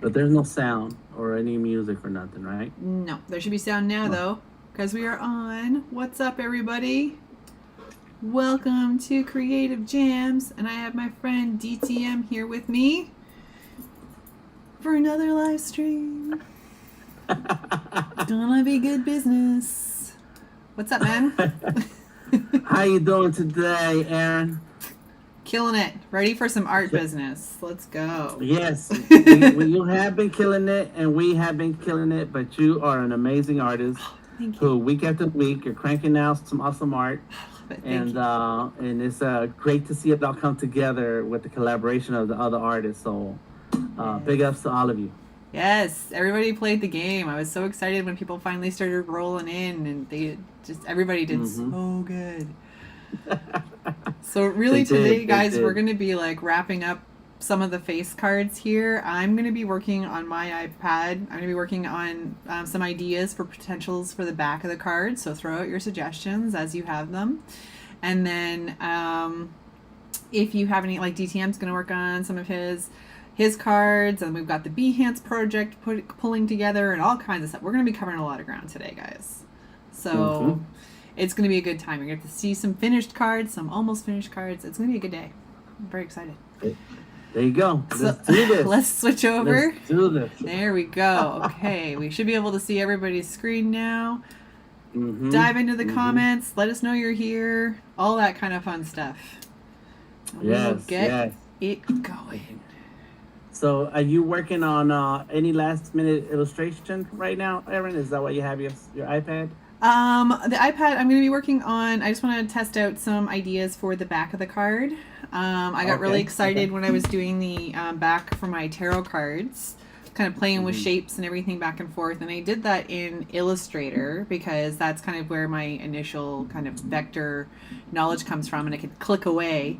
But there's no sound or any music or nothing, right? No, there should be sound now, Oh. though, because we are on. What's up, everybody? Welcome to Creative Jams, and I have my friend DTM here with me for another live stream. Gonna be good business. What's up, man? How you doing today, Aaron? Killing it. Ready for some art business. Let's go. Yes, you have been killing it, and we have been killing it. But you are an amazing artist Thank who, you. week after week, you're cranking out some awesome art, Thank and you. and it's great to see it all come together with the collaboration of the other artists. So, big ups to all of you. Yes, everybody played the game. I was so excited when people finally started rolling in, and everybody did so good. So really today, guys, we're going to be like wrapping up some of the face cards here. I'm going to be working on my iPad. I'm going to be working on some ideas for potentials for the back of the card. So throw out your suggestions as you have them. And then if you have any, like DTM's going to work on some of his cards, and we've got the Behance project pulling together and all kinds of stuff. We're going to be covering a lot of ground today, guys. So it's going to be a good time. You're going to get to see some finished cards, some almost finished cards. It's going to be a good day. I'm very excited. There you go. Let's do this. Let's switch over. Let's do this. There we go. Okay, we should be able to see everybody's screen now. Dive into the comments. Let us know you're here. All that kind of fun stuff. Yes, we'll get it going. So, are you working on any last minute illustration right now, Erin? Is that why you have your iPad? The iPad I'm going to be working on. I just want to test out some ideas for the back of the card. I got really excited when I was doing the back for my tarot cards, kind of playing with shapes and everything back and forth. And I did that in Illustrator because that's kind of where my initial kind of vector knowledge comes from, and I could click away.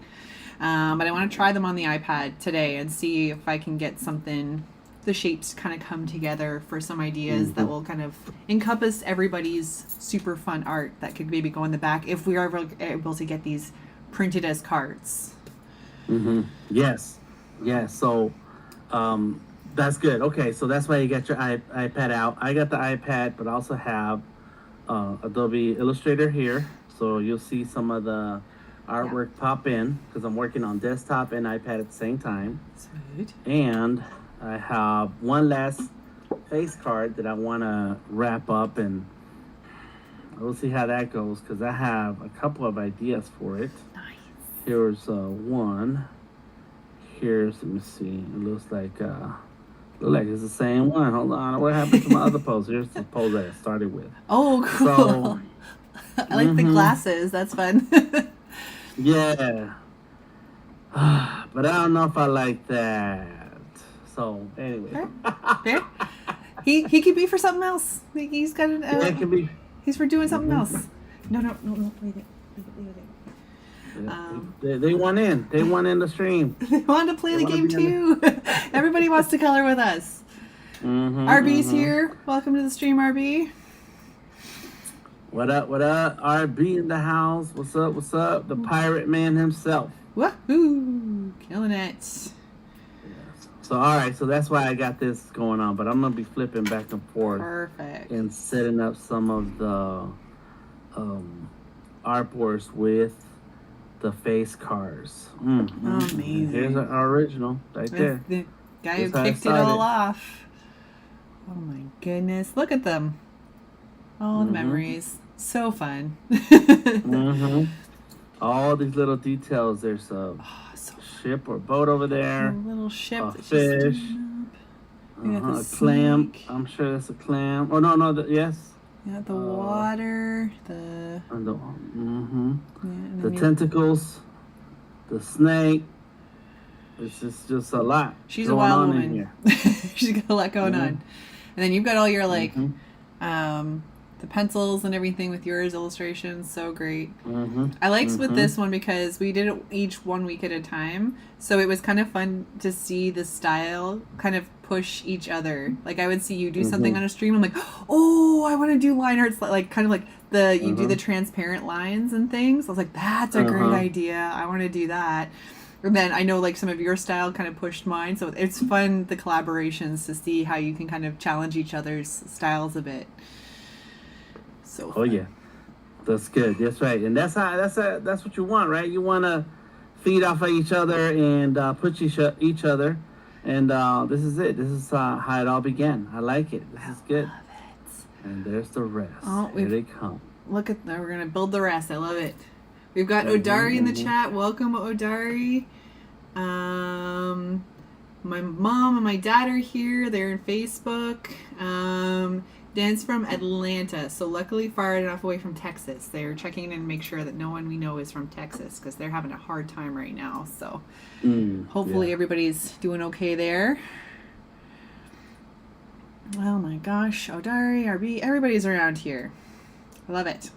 But I want to try them on the iPad today and see if I can get something, the shapes kind of come together for some ideas that will kind of encompass everybody's super fun art that could maybe go in the back if we are able to get these printed as cards. Yes. So that's good. Okay, so that's why you got your iPad out. I got the iPad, but I also have Adobe Illustrator here. So you'll see some of the artwork pop in because I'm working on desktop and iPad at the same time. Sweet. And I have one last face card that I want to wrap up, and we'll see how that goes because I have a couple of ideas for it. Nice. Here's one. Let me see. It looks like it's the same one. Hold on. What happened to my other pose? Here's the pose that I started with. Oh, cool. So, I like the glasses. That's fun. Yeah. But I don't know if I like that. So, anyway. Fair. He could be for something else. He's got an. Yeah, it can be. He's for doing something else. No. Leave it. They want in. They want in the stream. They wanted to play the game too. Everybody wants to color with us. RB's here. Welcome to the stream, RB. What up? RB in the house. What's up? The pirate man himself. Woohoo! Killing it. So, all right. So that's why I got this going on. But I'm going to be flipping back and forth. Perfect. And setting up some of the artboards with the face cards. Amazing. Here's our original right there. The guy who kicked it all off. Oh my goodness. Look at them. All the memories. So fun. All these little details. There's a ship or boat over there. A little ship. A fish. A clam. I'm sure that's a clam. Oh, no. Yes. Yeah, the water. The tentacles. The snake. It's just a lot. She's a wild woman. In here. She's got a lot going on. And then you've got all your like the pencils and everything with yours illustrations. So great. I liked with this one because we did it each 1 week at a time. So it was kind of fun to see the style kind of push each other. Like I would see you do something on a stream. I'm like, oh, I want to do line arts. Like kind of like you do the transparent lines and things. I was like, that's a great idea. I want to do that. And then I know like some of your style kind of pushed mine, so it's fun the collaborations to see how you can kind of challenge each other's styles a bit. So Oh fun. yeah, that's good. That's right, and that's what you want, right? You want to feed off of each other and push each other, and this is it. This is how it all began. I like it. This is good. Love it. And there's the rest. Oh, Here they come. Look at that. We're gonna build the rest. I love it. We've got Mm-hmm, Odari in the chat. Welcome, Odari. My mom and my dad are here. They're in Facebook. Dan's from Atlanta, so luckily far enough away from Texas. They're checking in and make sure that no one we know is from Texas because they're having a hard time right now. So hopefully everybody's doing okay there. Oh my gosh, Odari, RB, everybody's around here. I love it.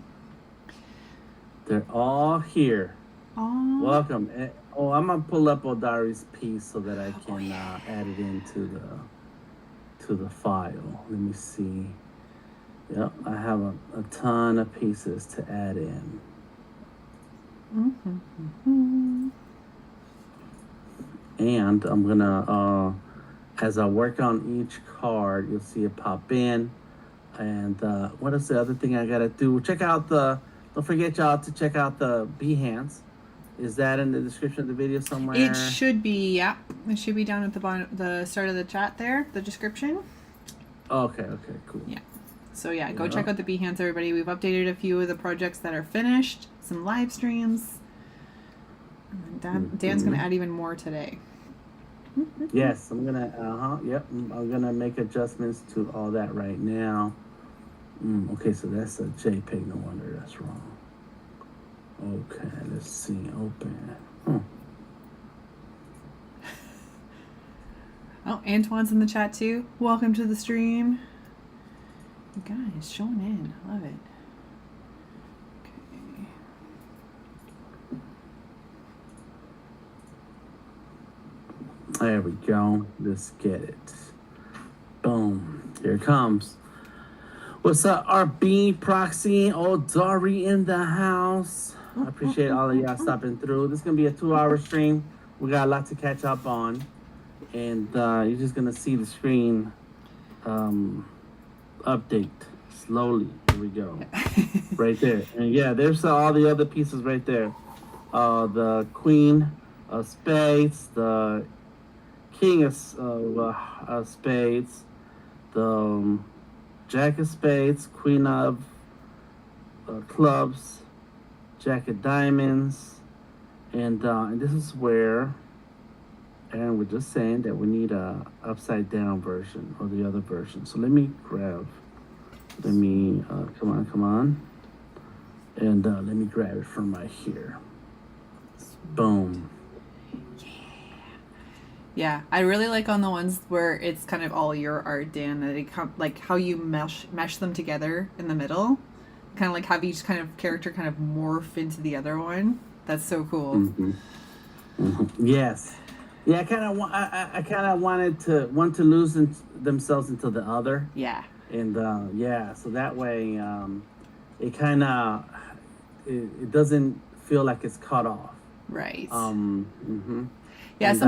They're all here. Aww. Welcome. Oh, I'm gonna pull up Odari's piece so that I can add it into the file. Let me see. Yep, I have a ton of pieces to add in. And I'm gonna, as I work on each card, you'll see it pop in. And what is the other thing I gotta do? Don't forget y'all to check out the Behance. Is that in the description of the video somewhere? It should be, yeah. It should be down at the bottom, the start of the chat there, the description. Okay, cool. Yeah. So yeah, go check out the Behance, everybody. We've updated a few of the projects that are finished, some live streams. And Dan's gonna add even more today. Yes, I'm gonna. I'm gonna make adjustments to all that right now. Okay, so that's a JPEG. No wonder that's wrong. Okay, let's see. Open. Oh, Antoine's in the chat too. Welcome to the stream. You guys showing in. I love it. Okay. There we go. Let's get it. Boom. Here it comes. What's up, RB Proxy? Odari in the house. I appreciate all of y'all stopping through. This is going to be a 2-hour stream. We got a lot to catch up on. And you're just going to see the screen update slowly. Here we go. Right there. And yeah, there's all the other pieces right there. The Queen of Spades, the King of Spades, the Jack of Spades, Queen of Clubs, Jack of Diamonds, and this is where, and we're just saying that we need a upside down version or the other version. So come on, and let me grab it from right here. Boom. Yeah, I really like on the ones where it's kind of all your art, Dan, that it like how you mesh them together in the middle, kind of like have each kind of character kind of morph into the other one. That's so cool. Yes, yeah. I kind of want to lose themselves into the other. Yeah. And so that way, it kind of it doesn't feel like it's cut off. Right. Yeah, And,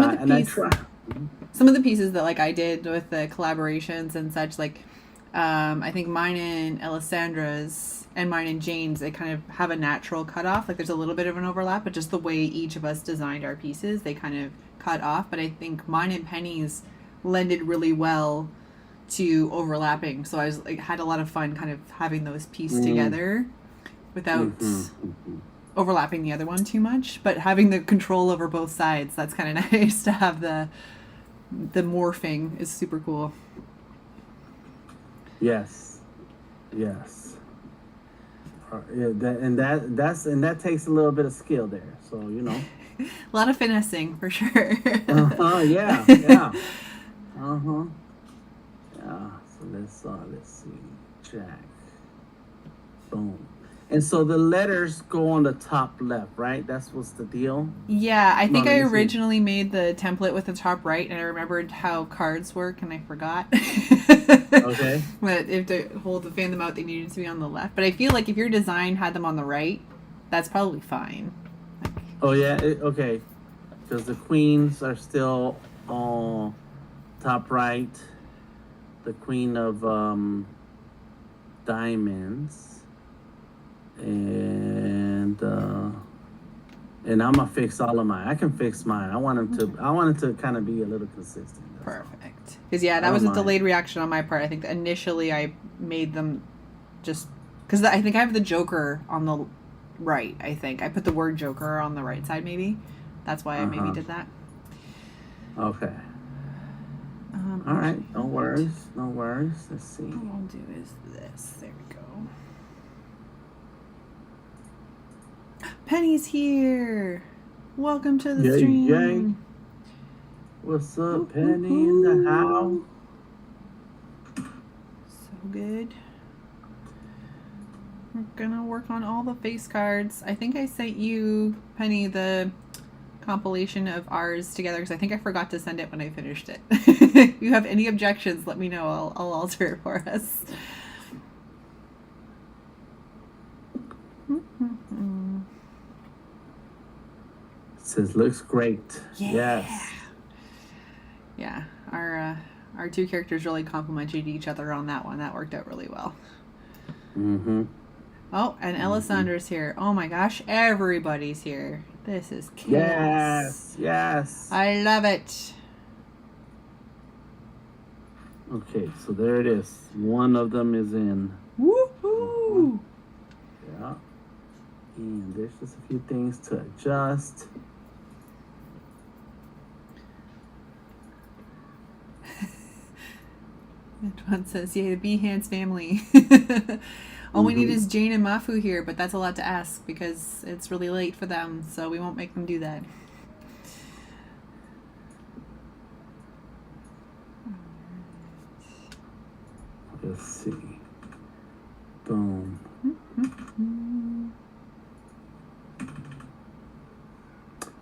some of the pieces that like I did with the collaborations and such, like I think mine and Alessandra's and mine and Jane's, they kind of have a natural cutoff. Like there's a little bit of an overlap, but just the way each of us designed our pieces, they kind of cut off. But I think mine and Penny's lended really well to overlapping. So I was like had a lot of fun kind of having those pieced together without overlapping the other one too much, but having the control over both sides, that's kind of nice to have the morphing is super cool. Yes. Yeah, that takes a little bit of skill there. So a lot of finessing for sure. Yeah. So let's see. Jack. Boom. And so the letters go on the top left, right? That's what's the deal? Yeah, I think I originally made the template with the top right, and I remembered how cards work, and I forgot. Okay. But if to fan them out, they needed to be on the left. But I feel like if your design had them on the right, that's probably fine. Oh, yeah? Okay. because the queens are still on top right. The queen of diamonds, and I'm gonna fix all of mine. I can fix mine. I want them to. I want it to kind of be a little consistent. Perfect. Because yeah, that was a delayed reaction on my part. I think that initially I made them just because I think I have the Joker on the right. I think I put the word Joker on the right side. Maybe that's why I maybe did that. Okay. All right. No worries. No worries. Let's see. What I'll do is this. There we go. Penny's here. Welcome to the stream. Yay. What's up, Penny in the house? So good. We're gonna work on all the face cards. I think I sent you, Penny, the compilation of ours together because I think I forgot to send it when I finished it. If you have any objections, let me know. I'll alter it for us. It says looks great. Yeah. Yes. Yeah, our two characters really complemented each other on that one. That worked out really well. Mm-hmm. Oh, and Elisandra's here. Oh my gosh, everybody's here. This is chaos. Yes, yes. I love it. Okay, so there it is. One of them is in. Woohoo! Yeah. And there's just a few things to adjust. Antoine says, "Yay, the Behance family." All we need is Jane and Mafu here, but that's a lot to ask because it's really late for them, so we won't make them do that. Let's see. Boom.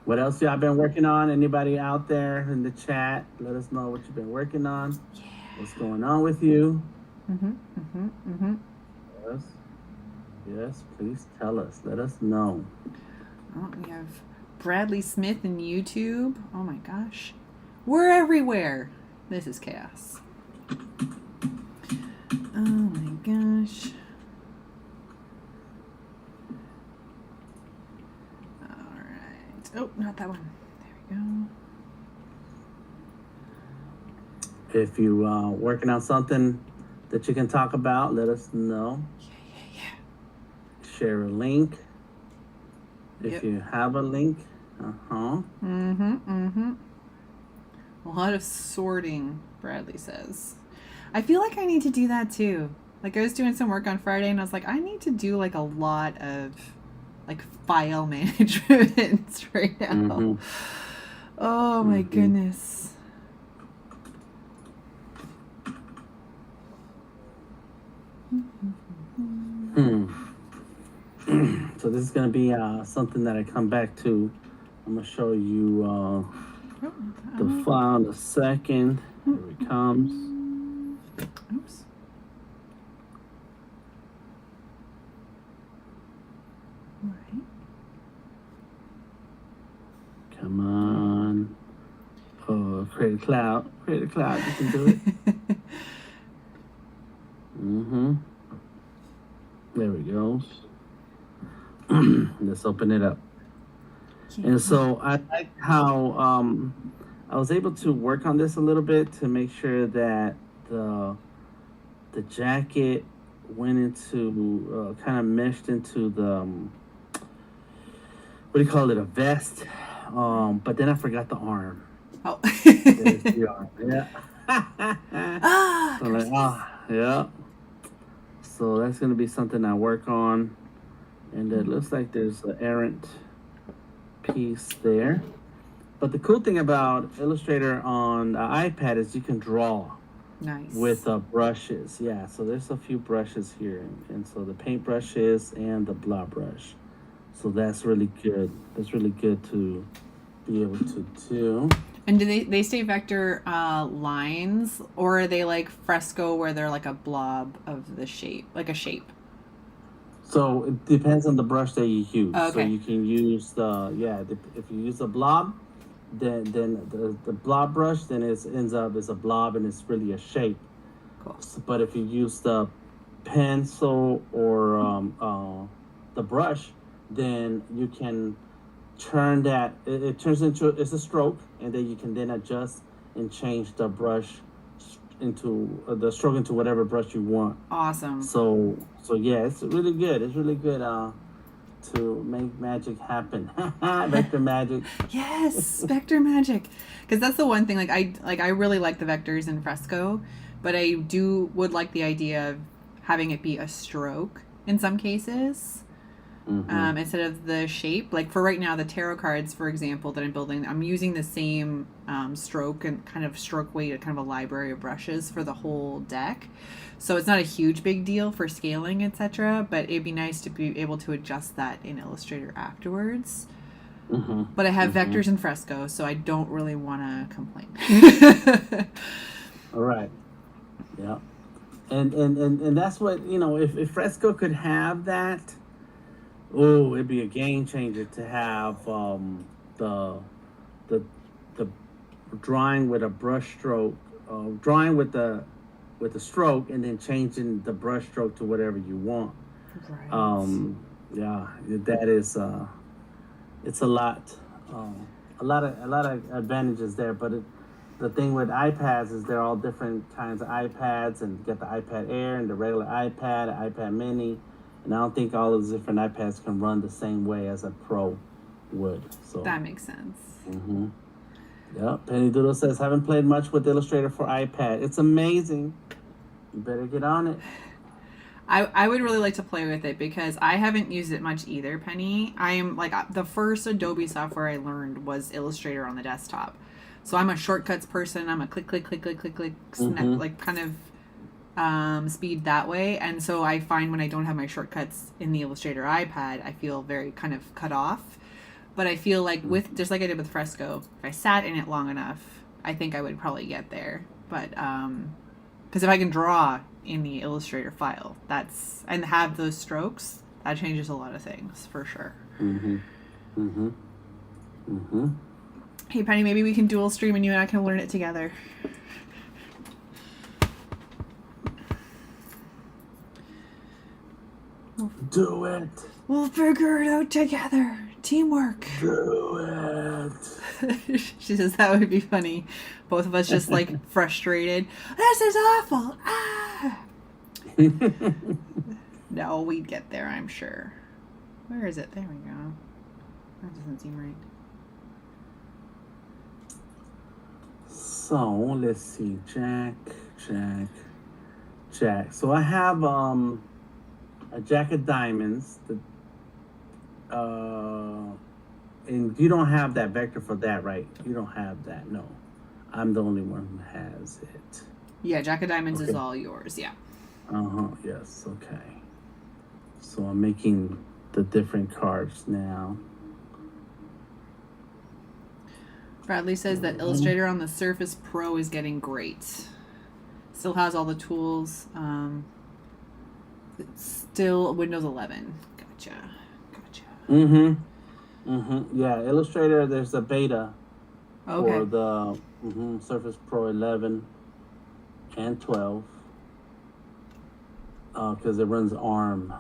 What else y'all been working on? Anybody out there in the chat? Let us know what you've been working on. Yeah. What's going on with you? Yes. Yes, please tell us. Let us know. Oh, we have Bradley Smith in YouTube. Oh my gosh. We're everywhere. This is chaos. Oh my gosh. All right. Oh, not that one. There we go. If you working on something that you can talk about, let us know. Yeah. Share a link. If you have a link. A lot of sorting, Bradley says. I feel like I need to do that too. Like I was doing some work on Friday and I was like, I need to do like a lot of like file management right now. Oh my goodness. So this is going to be something that I come back to. I'm going to show you the file in a second. Here it comes. Oops. All right. Come on. Oh, create a cloud. Create a cloud. You can do it. There we go. Let's open it up. And so I like how I was able to work on this a little bit to make sure that the jacket went into kind of meshed into the what do you call it, a vest, but then I forgot the arm. Oh. There's the arm. Yeah. So I'm like, yeah. So that's gonna be something I work on, and it looks like there's an errant piece there. But the cool thing about Illustrator on the iPad is you can draw. Nice. With brushes. Yeah, so there's a few brushes here, and so the paint brushes and the blob brush. So that's really good. That's really good to be able to do. And do they stay vector lines, or are they like fresco where they're like a blob of the shape, like a shape? So it depends on the brush that you use. Okay. So you can use if you use a blob, then the blob brush then it ends up as a blob and it's really a shape. Cool. But if you use the pencil or the brush, then you can turn that. It turns into it's a stroke, and then you can then adjust and change the brush into the stroke into whatever brush you want. Awesome. So yeah, it's really good. It's really good. To make magic happen. Vector magic. Yes, vector magic. Because that's the one thing. I really like the vectors in fresco, but I would like the idea of having it be a stroke in some cases, instead of the shape. Like for right now, the tarot cards, for example, that I'm building, I'm using the same stroke and kind of stroke weight, kind of a library of brushes for the whole deck. So it's not a huge big deal for scaling, etc. But it'd be nice to be able to adjust that in Illustrator afterwards. But I have vectors in fresco, so I don't really want to complain. All right. Yeah. And that's what, if fresco could have that, oh, it'd be a game changer to have the the drawing with a brush stroke, drawing with the stroke, and then changing the brush stroke to whatever you want. Right. Yeah, that is it's a lot of advantages there. But the thing with iPads is they're all different kinds of iPads, and you get the iPad Air and the regular iPad, iPad Mini, and I don't think all of the different iPads can run the same way as a Pro would. So that makes sense. Yep. Penny Doodle says, haven't played much with Illustrator for iPad. It's amazing. You better get on it. I would really like to play with it because I haven't used it much either, Penny. I am like the first Adobe software I learned was Illustrator on the desktop. So I'm a shortcuts person. I'm a click, click, click, click, click, click, snap, like kind of speed that way. And so I find when I don't have my shortcuts in the Illustrator iPad, I feel very kind of cut off. But I feel like just like I did with Fresco, if I sat in it long enough, I think I would probably get there. But because if I can draw in the Illustrator file, and have those strokes, that changes a lot of things for sure. Hey Penny, maybe we can dual stream and you and I can learn it together. Do it. We'll figure it out together. Teamwork. Do it. She says that would be funny. Both of us just like frustrated. This is awful. Ah. No, we'd get there, I'm sure. Where is it? There we go. That doesn't seem right. So let's see. Jack. So I have a Jack of Diamonds. And you don't have that vector for that, right? You don't have that, no. I'm the only one who has it. Yeah, Jack of Diamonds is all yours, yeah. Yes, okay. So I'm making the different cards now. Bradley says that Illustrator on the Surface Pro is getting great. Still has all the tools. It's still Windows 11. Gotcha. Yeah, Illustrator, there's a beta for the Surface Pro 11 and 12 because it runs ARM.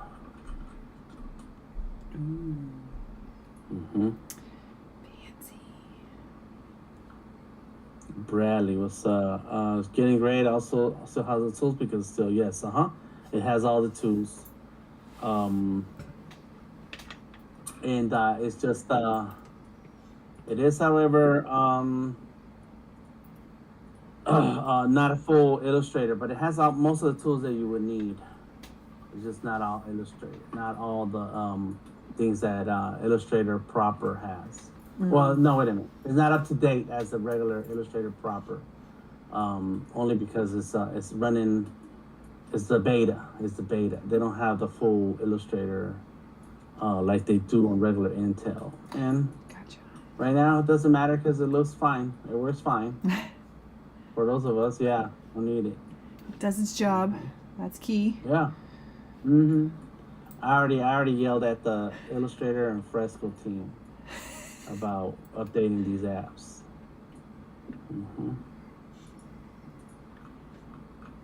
Fancy. Bradley was it's getting great. Also has the tools because still yes, it has all the tools. And it's just it is, however, not a full Illustrator, but it has most of the tools that you would need. It's just not all Illustrator, not all the things that Illustrator proper has. Well, no, wait a minute. It's not up to date as the regular Illustrator proper, only because it's running. It's the beta. They don't have the full Illustrator like they do on regular Intel. And right now it doesn't matter because it looks fine. It works fine. For those of us, yeah, we need it. It does its job. That's key. Yeah. I already yelled at the Illustrator and Fresco team about updating these apps. Mm-hmm.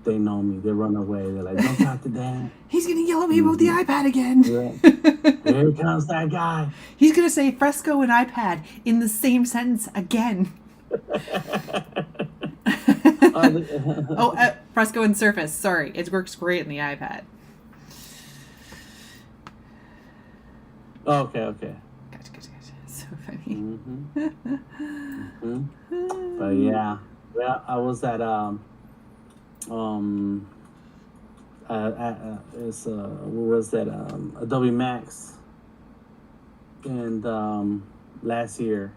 They know me. They run away. They're like, "Don't talk to Dad." He's gonna yell at me about the iPad again. Yeah. Here comes that guy. He's gonna say fresco and iPad in the same sentence again. Fresco and Surface. Sorry, it works great in the iPad. Okay. Gotcha. So funny. Mm-hmm. But yeah, I was at what was that Adobe Max, and last year,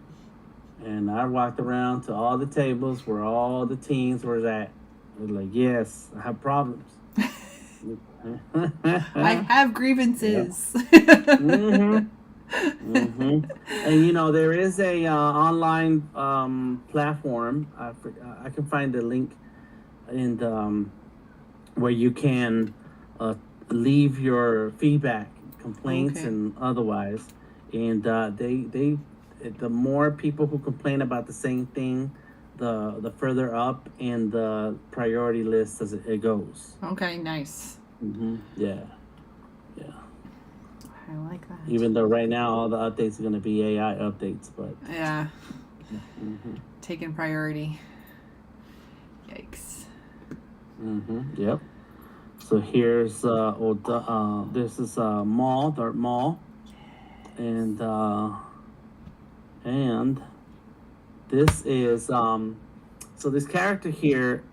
and I walked around to all the tables where all the teens were at. I was like, yes, I have problems. I have grievances. Mm-hmm. And there is a online platform. I can find the link, and where you can leave your feedback, complaints, and otherwise. And they the more people who complain about the same thing, the further up in the priority list as it goes. Okay, nice. Yeah. I like that. Even though right now all the updates are going to be AI updates, but yeah, taking priority. Yikes. Yep. So here's this is Mall, Dark Mall, and this is so this character here,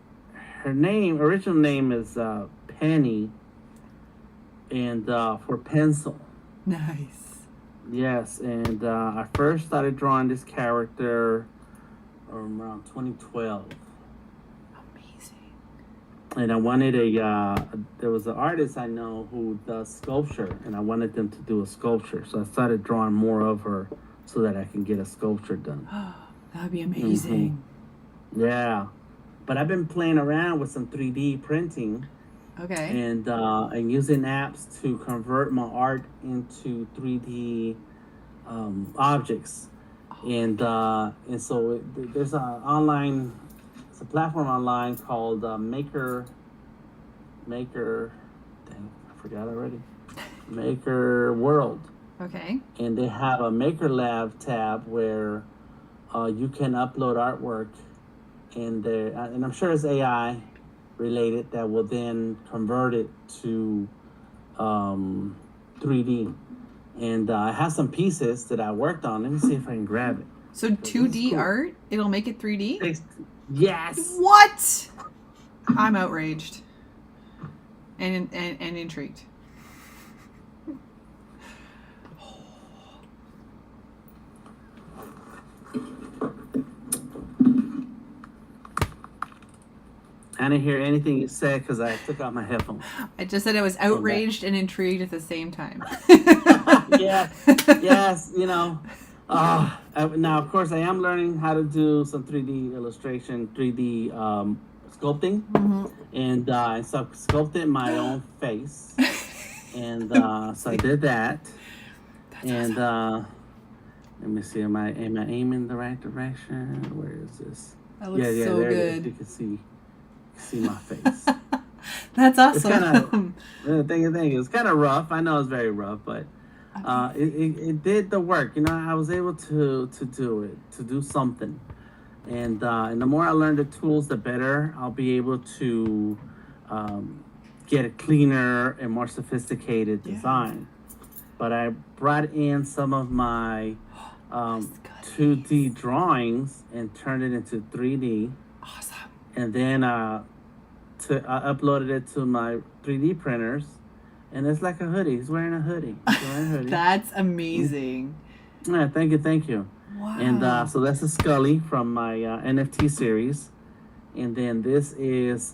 her original name is Penny, and for pencil. Nice. Yes, and I first started drawing this character around 2012. Amazing. And I wanted there was an artist I know who does sculpture, and I wanted them to do a sculpture. So I started drawing more of her so that I can get a sculpture done. That'd be amazing. Yeah. But I've been playing around with some 3D printing. Okay. And using apps to convert my art into 3D objects, and so there's it's a platform online called Maker. Dang, I forgot already. Maker World. Okay. And they have a Maker Lab tab where you can upload artwork, and I'm sure it's AI related that will then convert it to 3D. And I have some pieces that I worked on. Let me see if I can grab it. So 2D cool. Art? It'll make it 3D? Yes. What? I'm outraged and intrigued. I didn't hear anything you said because I took out my headphones. I just said I was outraged and intrigued at the same time. Yes, now, of course, I am learning how to do some 3D illustration, 3D sculpting. And so I sculpted my own face. And so I did that. That's awesome. Let me see, am I aiming the right direction? Where is this? That looks so there good. It is. You can see my face. That's awesome. The thing is kind of rough. I know it's very rough, but it did the work. I was able to do it, to do something. And the more I learn the tools, the better I'll be able to get a cleaner and more sophisticated design. But I brought in some of my 2D drawings and turned it into 3D. Awesome. And then I uploaded it to my 3D printers, and it's like a hoodie. He's wearing a hoodie. That's amazing. Yeah, thank you. Wow. And so that's a Scully from my NFT series. And then this is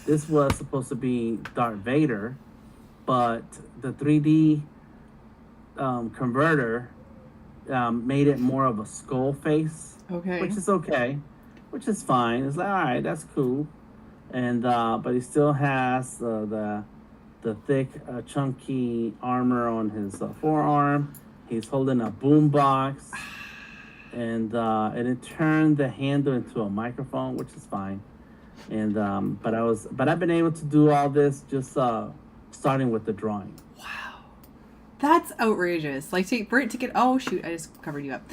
this was supposed to be Darth Vader, but the 3D converter made it more of a skull face. Okay. Which is fine. It's like, all right, that's cool. And but he still has the thick, chunky armor on his forearm. He's holding a boom box, and it turned the handle into a microphone, which is fine. And but I've been able to do all this just starting with the drawing. Wow. That's outrageous. Like for it to get, oh shoot, I just covered you up.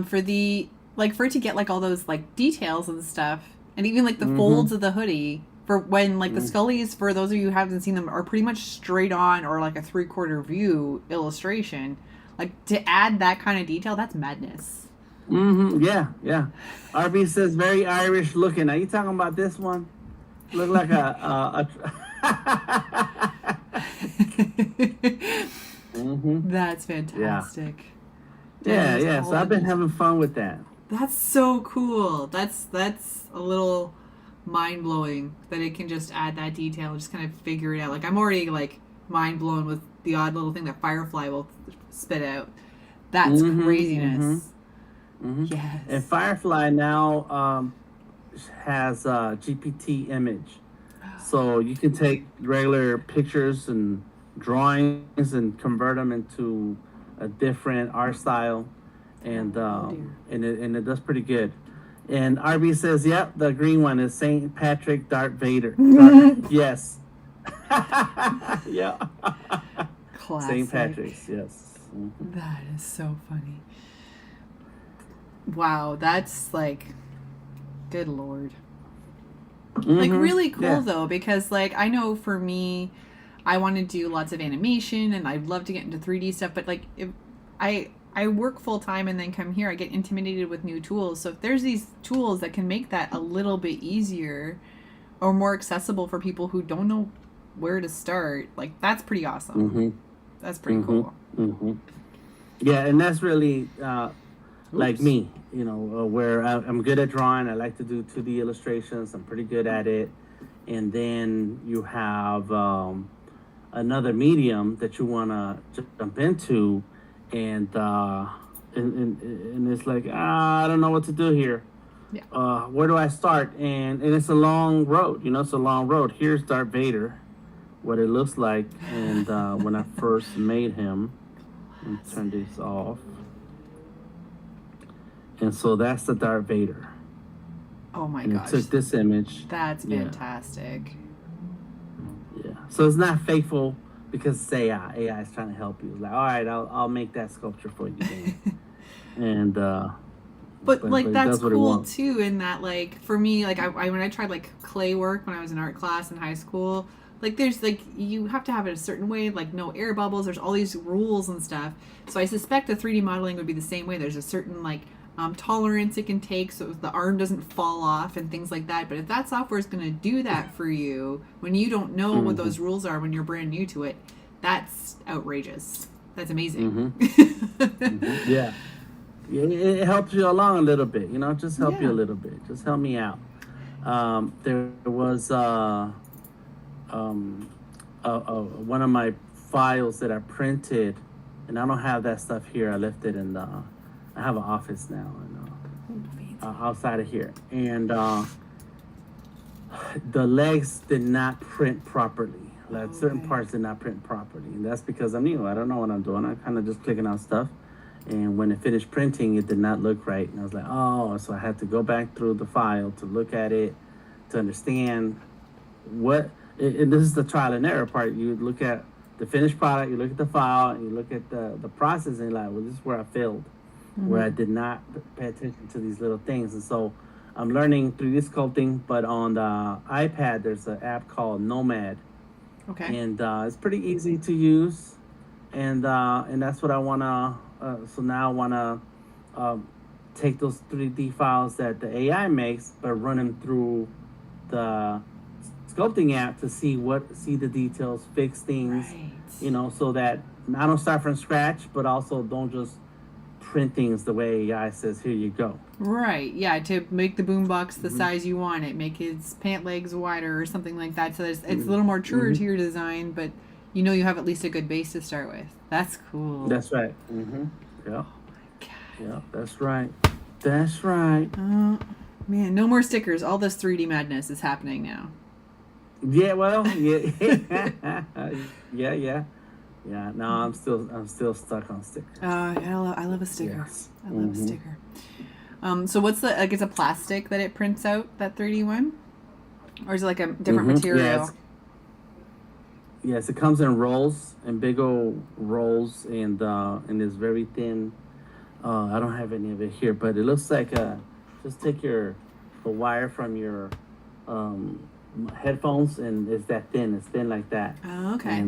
For the, like for it to get like all those like details and stuff, and even like the folds of the hoodie, for when like the Scullies, for those of you who haven't seen them, are pretty much straight on or like a 3/4 view illustration. Like to add that kind of detail, that's madness. Yeah, yeah. RB says very Irish looking. Are you talking about this one? Look like a That's fantastic. Yeah. So I've been having fun with that. That's so cool. That's a little mind blowing that it can just add that detail and just kind of figure it out. Like I'm already like mind blown with the odd little thing that Firefly will spit out. That's craziness. Yes. And Firefly now has a GPT image, so you can take regular pictures and drawings and convert them into a different art style, and it does pretty good. And RB says, "Yep, the green one is Saint Patrick, Darth Vader." Yes. Yeah. Classic. Saint Patrick's, yes. That is so funny. Wow, that's like, good Lord. Like really cool though, because like I know for me, I want to do lots of animation and I'd love to get into 3D stuff, but like if I work full time and then come here, I get intimidated with new tools. So if there's these tools that can make that a little bit easier or more accessible for people who don't know where to start, like that's pretty awesome. That's pretty cool. Yeah, and that's really like me, you know, where I'm good at drawing. I like to do 2D illustrations. I'm pretty good at it. And then you have another medium that you want to jump into, and it's like, I don't know what to do here. Yeah. Where do I start? And it's a long road, you know, it's a long road. Here's Darth Vader, what it looks like, and when I first made him. Let me turn this off. And so that's the Darth Vader. Oh my and gosh. It took this image. That's fantastic. Yeah. So it's not faithful because it's AI. AI is trying to help you. It's like, all right, I'll make that sculpture for you. And but like that's cool too. In that, like for me, like I when I tried like clay work when I was in art class in high school, like there's like you have to have it a certain way, like no air bubbles. There's all these rules and stuff. So I suspect the 3D modeling would be the same way. There's a certain like tolerance it can take so the arm doesn't fall off and things like that. But if that software is going to do that for you when you don't know what those rules are when you're brand new to it, that's outrageous. That's amazing. Yeah. It helps you along a little bit, you know, just help you a little bit. Just help me out. There was one of my files that I printed, and I don't have that stuff here. I left it in the, I have an office now, and outside of here, and the legs did not print properly. Like certain parts did not print properly, and that's because I'm new. I don't know what I'm doing. I'm kind of just clicking on stuff, and when it finished printing, it did not look right, and I was like, oh, so I had to go back through the file to look at it, to understand what. And this is the trial and error part. You look at the finished product, you look at the file, and you look at the process, and you're like, well, this is where I failed, where I did not pay attention to these little things. And so I'm learning 3D sculpting, but on the iPad, there's an app called Nomad. Okay. And it's pretty easy to use. And that's what I want to, so now I want to take those 3D files that the AI makes, but run them through the sculpting app to see the details, fix things, you know, so that I don't start from scratch, but also don't just print things the way AI says, here you go. Right, yeah, to make the boombox the size you want it, make his pant legs wider or something like that, so it's a little more truer to your design, but you know you have at least a good base to start with. That's cool. That's right. Yeah. Oh my God. Yeah, that's right. That's right. Man, no more stickers. All this 3D madness is happening now. Yeah, well, yeah. Yeah. Yeah. No, I'm still stuck on sticker. I love a sticker. Yes. I love a sticker. So what's the like? It's a plastic that it prints out, that 3D one, or is it like a different material? Yes, it comes in rolls, and big old rolls, and it's very thin. I don't have any of it here, but it looks like just take the wire from your um, headphones, and it's that thin. It's thin like that. Oh, okay.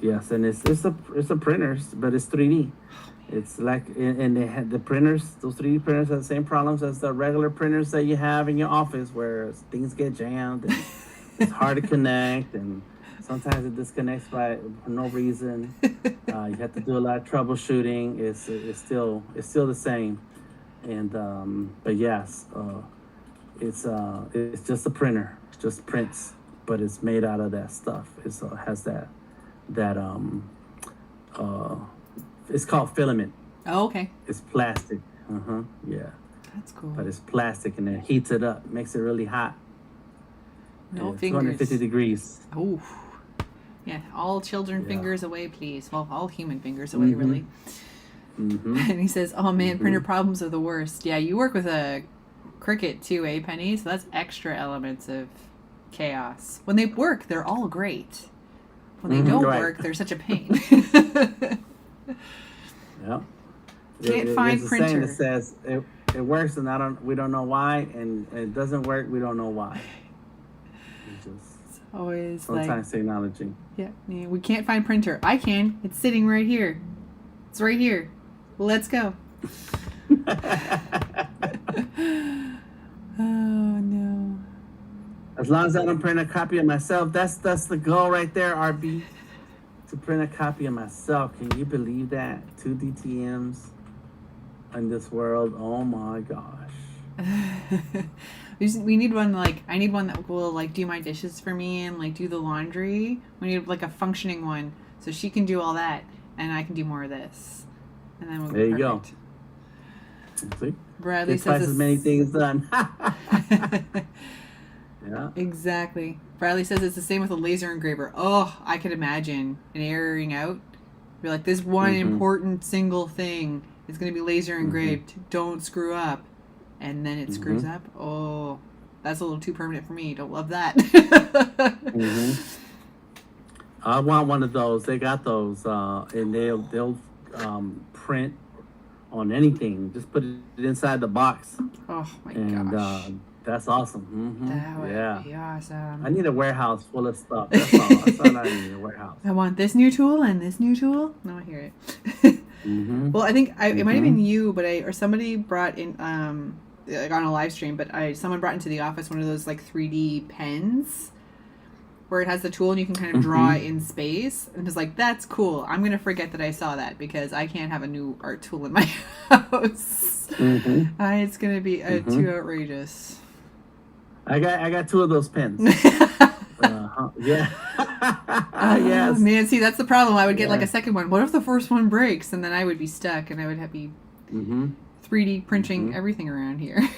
Yes, and it's a printer, but it's 3D. It's like, and they had the printers. Those 3D printers have the same problems as the regular printers that you have in your office, where things get jammed and it's hard to connect, and sometimes it disconnects for no reason. You have to do a lot of troubleshooting. It's still the same, and but yes, it's just a printer. It just prints, but it's made out of that stuff. It has that uh it's called filament. Oh, okay. It's plastic. Yeah. That's cool. But it's plastic, and it heats it up, makes it really hot. No Yeah, fingers. 250 degrees. Oh. Yeah, all children fingers away, please. Well, all human fingers away, really. And he says, "Oh man, printer problems are the worst." Yeah, you work with a Cricut too, eh, Penny? So that's extra elements of chaos. When they work, they're all great. When they don't work, they're such a pain. Yeah. Can't find there's a printer. saying that says it works, and we don't know why, and it doesn't work, we don't know why. It's just always sometimes technology. Yeah, we can't find printer. I can. It's sitting right here. It's right here. Let's go. Oh no. As long as I don't print a copy of myself, that's the goal right there, RB. To print a copy of myself. Can you believe that? 2 DTMs in this world. Oh my gosh. We need one, like, I need one that will, like, do my dishes for me and, like, do the laundry. We need, like, a functioning one so she can do all that and I can do more of this. And then we'll be there you perfect. Go. See? Bradley Get says twice as many things done. Yeah. Exactly. Bradley says it's the same with a laser engraver. Oh, I could imagine an airing out. You're like, this one important single thing is going to be laser engraved. Don't screw up. And then it screws up. Oh, that's a little too permanent for me. Don't love that. I want one of those. They got those, and they'll print on anything. Just put it inside the box. Oh my gosh. That's awesome. That would be awesome. I need a warehouse full of stuff. That's all I need, a warehouse. I want this new tool and this new tool. No, I hear it. Well, I think it might have been you, but or somebody brought in like on a live stream, but someone brought into the office one of those like 3D pens where it has the tool and you can kind of draw in space. And it's like, that's cool. I'm gonna forget that I saw that because I can't have a new art tool in my house. It's gonna be too outrageous. I got 2 of those pens. Yeah. Yes. Man, see, that's the problem. I would get like a second one. What if the first one breaks? And then I would be stuck, and I would be 3D printing everything around here.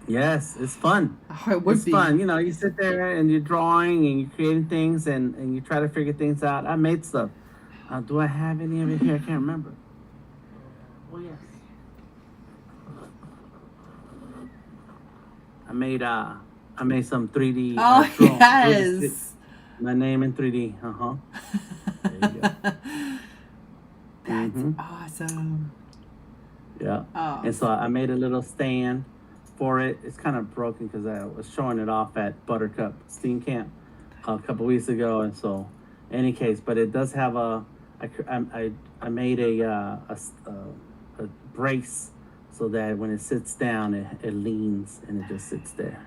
Yes, it's fun. Oh, it would be. It's fun. You know, you sit there and you're drawing and you're creating things and you try to figure things out. I made stuff. Do I have any of it here? I can't remember. Oh, yes. I made some 3D. Oh, yes. My name in 3D. There you go. That's awesome. Yeah. Oh. And so I made a little stand for it. It's kind of broken because I was showing it off at Buttercup Steam Camp a couple weeks ago. And so, any case, but it does have I made a brace so that when it sits down, it leans and it just sits there.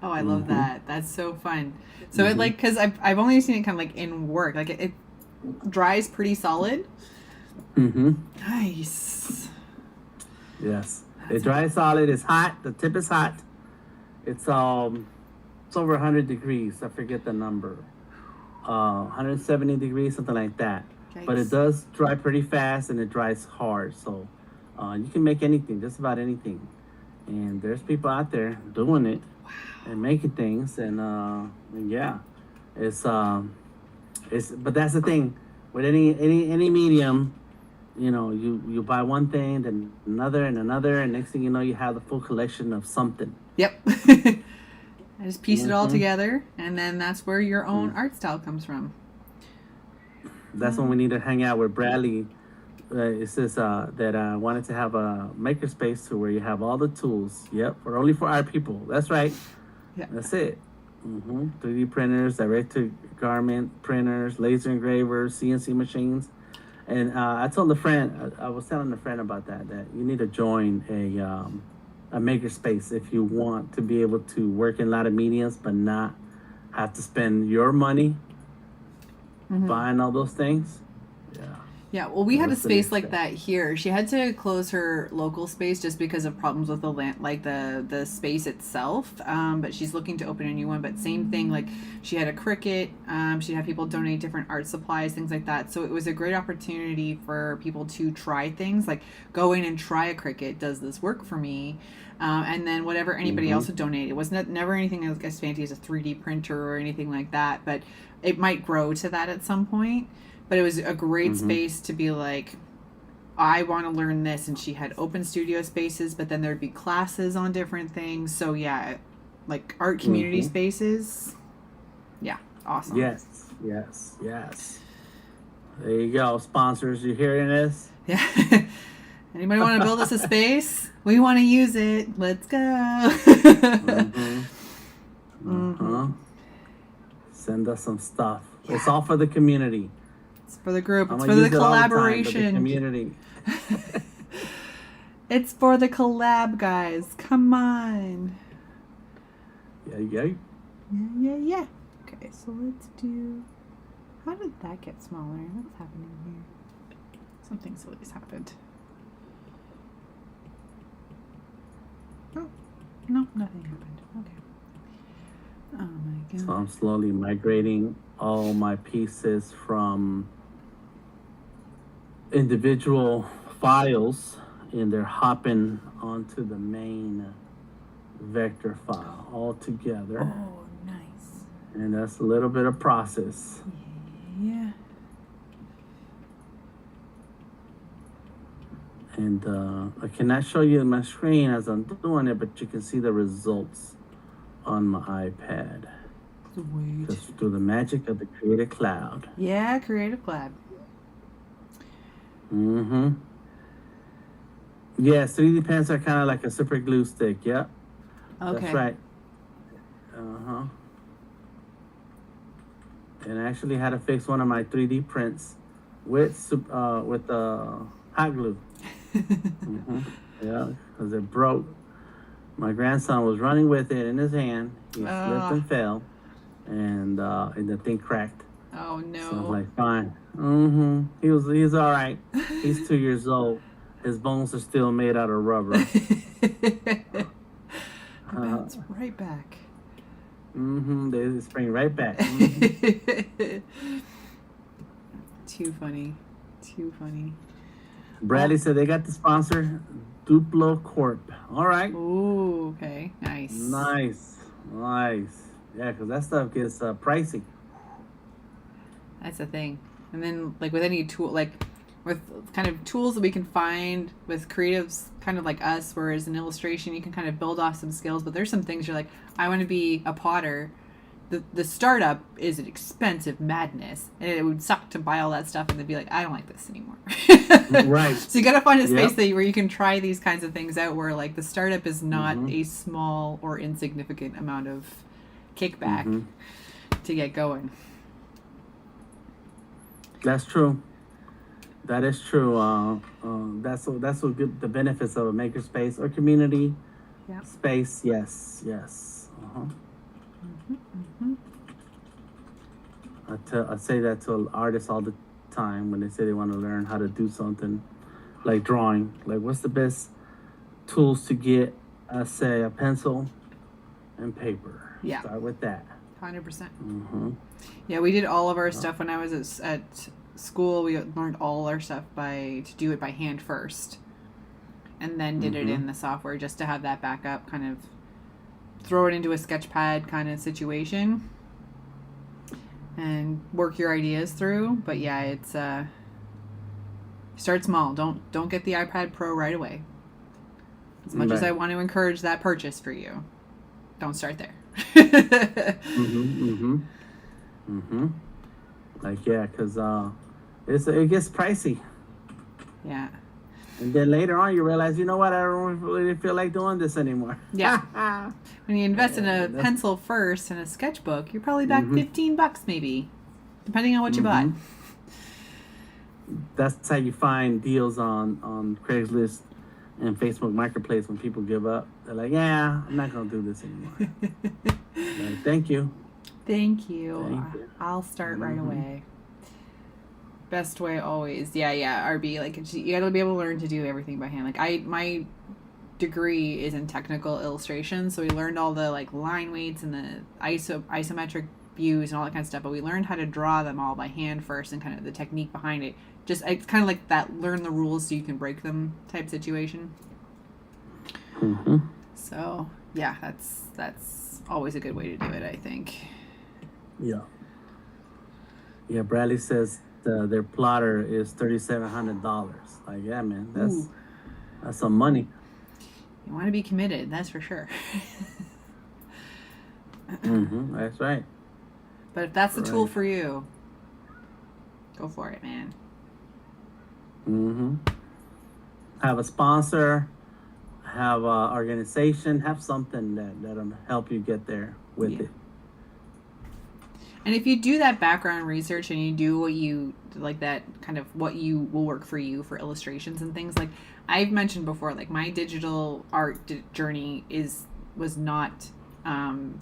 Oh, I love that. That's so fun. So it like, because I've only seen it kind of like in work. Like it dries pretty solid. Nice. Yes. It dries solid. It's hot. The tip is hot. It's over 100 degrees. I forget the number. 170 degrees, something like that. Yikes. But it does dry pretty fast and it dries hard. So you can make anything, just about anything. And there's people out there doing it and making things. And yeah, it's But that's the thing with any medium. You buy one thing, then another, and next thing you know, you have the full collection of something. Yep. I just piece it all Mm-hmm. together, and then that's where your own Mm. art style comes from. That's when we need to hang out with Bradley. It says that I wanted to have a makerspace to where you have all the tools. Yep, only for our people. That's right. Yeah. That's it. 3D printers, direct to garment printers, laser engravers, CNC machines. And I told a friend, I was telling a friend about that you need to join a makerspace if you want to be able to work in a lot of mediums, but not have to spend your money buying all those things. Yeah. Yeah, well, we had a That's really space like that here. She had to close her local space just because of problems with the land, like the space itself. But she's looking to open a new one. But same thing, like she had a Cricut. She had people donate different art supplies, things like that. So it was a great opportunity for people to try things, like go in and try a Cricut. Does this work for me? And then whatever anybody else would donate. It wasn't never anything as fancy as a 3D printer or anything like that. But it might grow to that at some point. But it was a great space to be like, I want to learn this. And she had open studio spaces, but then there'd be classes on different things. So yeah, like art community spaces. Yeah, awesome. Yes. There you go, sponsors. You hearing this? Yeah. Anybody want to build us a space? We want to use it. Let's go. Send us some stuff. Yeah. It's all for the community. It's for the group. It's for the collaboration. The community. It's for the collab, guys. Come on. Yeah. Okay, so let's do... How did that get smaller? What's happening here? Something silly's happened. Oh, no, nothing happened. Okay. Oh my god. So I'm slowly migrating all my pieces from individual files, and they're hopping onto the main vector file all together. Oh, nice. And that's a little bit of process. Yeah. And I cannot show you my screen as I'm doing it, but you can see the results on my iPad. Sweet. Just through the magic of the Creative Cloud. Yeah, Creative Cloud. Yes, 3D pens are kind of like a super glue stick. Yep. Okay. That's right. And I actually had to fix one of my 3D prints with hot glue. Yeah, because it broke. My grandson was running with it in his hand. He slipped and fell, and the thing cracked. Oh no! So I was like, fine. He's all right. He's 2 years old. His bones are still made out of rubber. Bounce right back. They spring right back. Too funny. Bradley said they got the sponsor, Duplo Corp. All right. Ooh, okay. Nice. Yeah, because that stuff gets pricey. That's the thing. And then, like, with any tool, like, with kind of tools that we can find with creatives kind of like us, whereas in illustration, you can kind of build off some skills, but there's some things you're like, I want to be a potter. The startup is an expensive madness, and it would suck to buy all that stuff and then be like, I don't like this anymore. Right. So you got to find a space where you can try these kinds of things out, where like the startup is not a small or insignificant amount of kickback to get going. That's true. That is true. That's what good, the benefits of a makerspace or community space. Yes. I say that to artists all the time when they say they want to learn how to do something like drawing. Like, what's the best tools to get? I say a pencil and paper. Yeah. Start with that. 100%. Yeah, we did all of our stuff when I was at school. We learned all our stuff to do it by hand first, and then did it in the software just to have that backup, kind of throw it into a sketch pad kind of situation. and work your ideas through. But yeah, it's start small. Don't get the iPad Pro right away. As much as I want to encourage that purchase for you, don't start there. Like, yeah, because it gets pricey. Yeah. And then later on, you realize, you know what? I don't really feel like doing this anymore. Yeah. When you invest in a pencil first and a sketchbook, you're probably back $15 maybe, depending on what you bought. That's how you find deals on Craigslist and Facebook Marketplace when people give up. They're like, yeah, I'm not going to do this anymore. Like, thank you. Thank you. I'll start right away. Best way always. Yeah, RB. Like, you gotta be able to learn to do everything by hand. Like, my degree is in technical illustration, so we learned all the like line weights and the isometric views and all that kind of stuff, but we learned how to draw them all by hand first and kind of the technique behind it. Just, it's kind of like that learn the rules so you can break them type situation. So yeah, that's always a good way to do it, I think. Yeah, Bradley says their plotter is $3,700. Like, yeah, man, that's some money. You want to be committed, that's for sure. That's right. But if that's the tool for you, go for it, man. Have a sponsor, have an organization, have something that'll help you get there with it. And if you do that background research and you do what you like, that kind of what you will work for you for illustrations and things, like I've mentioned before, like my digital art journey was not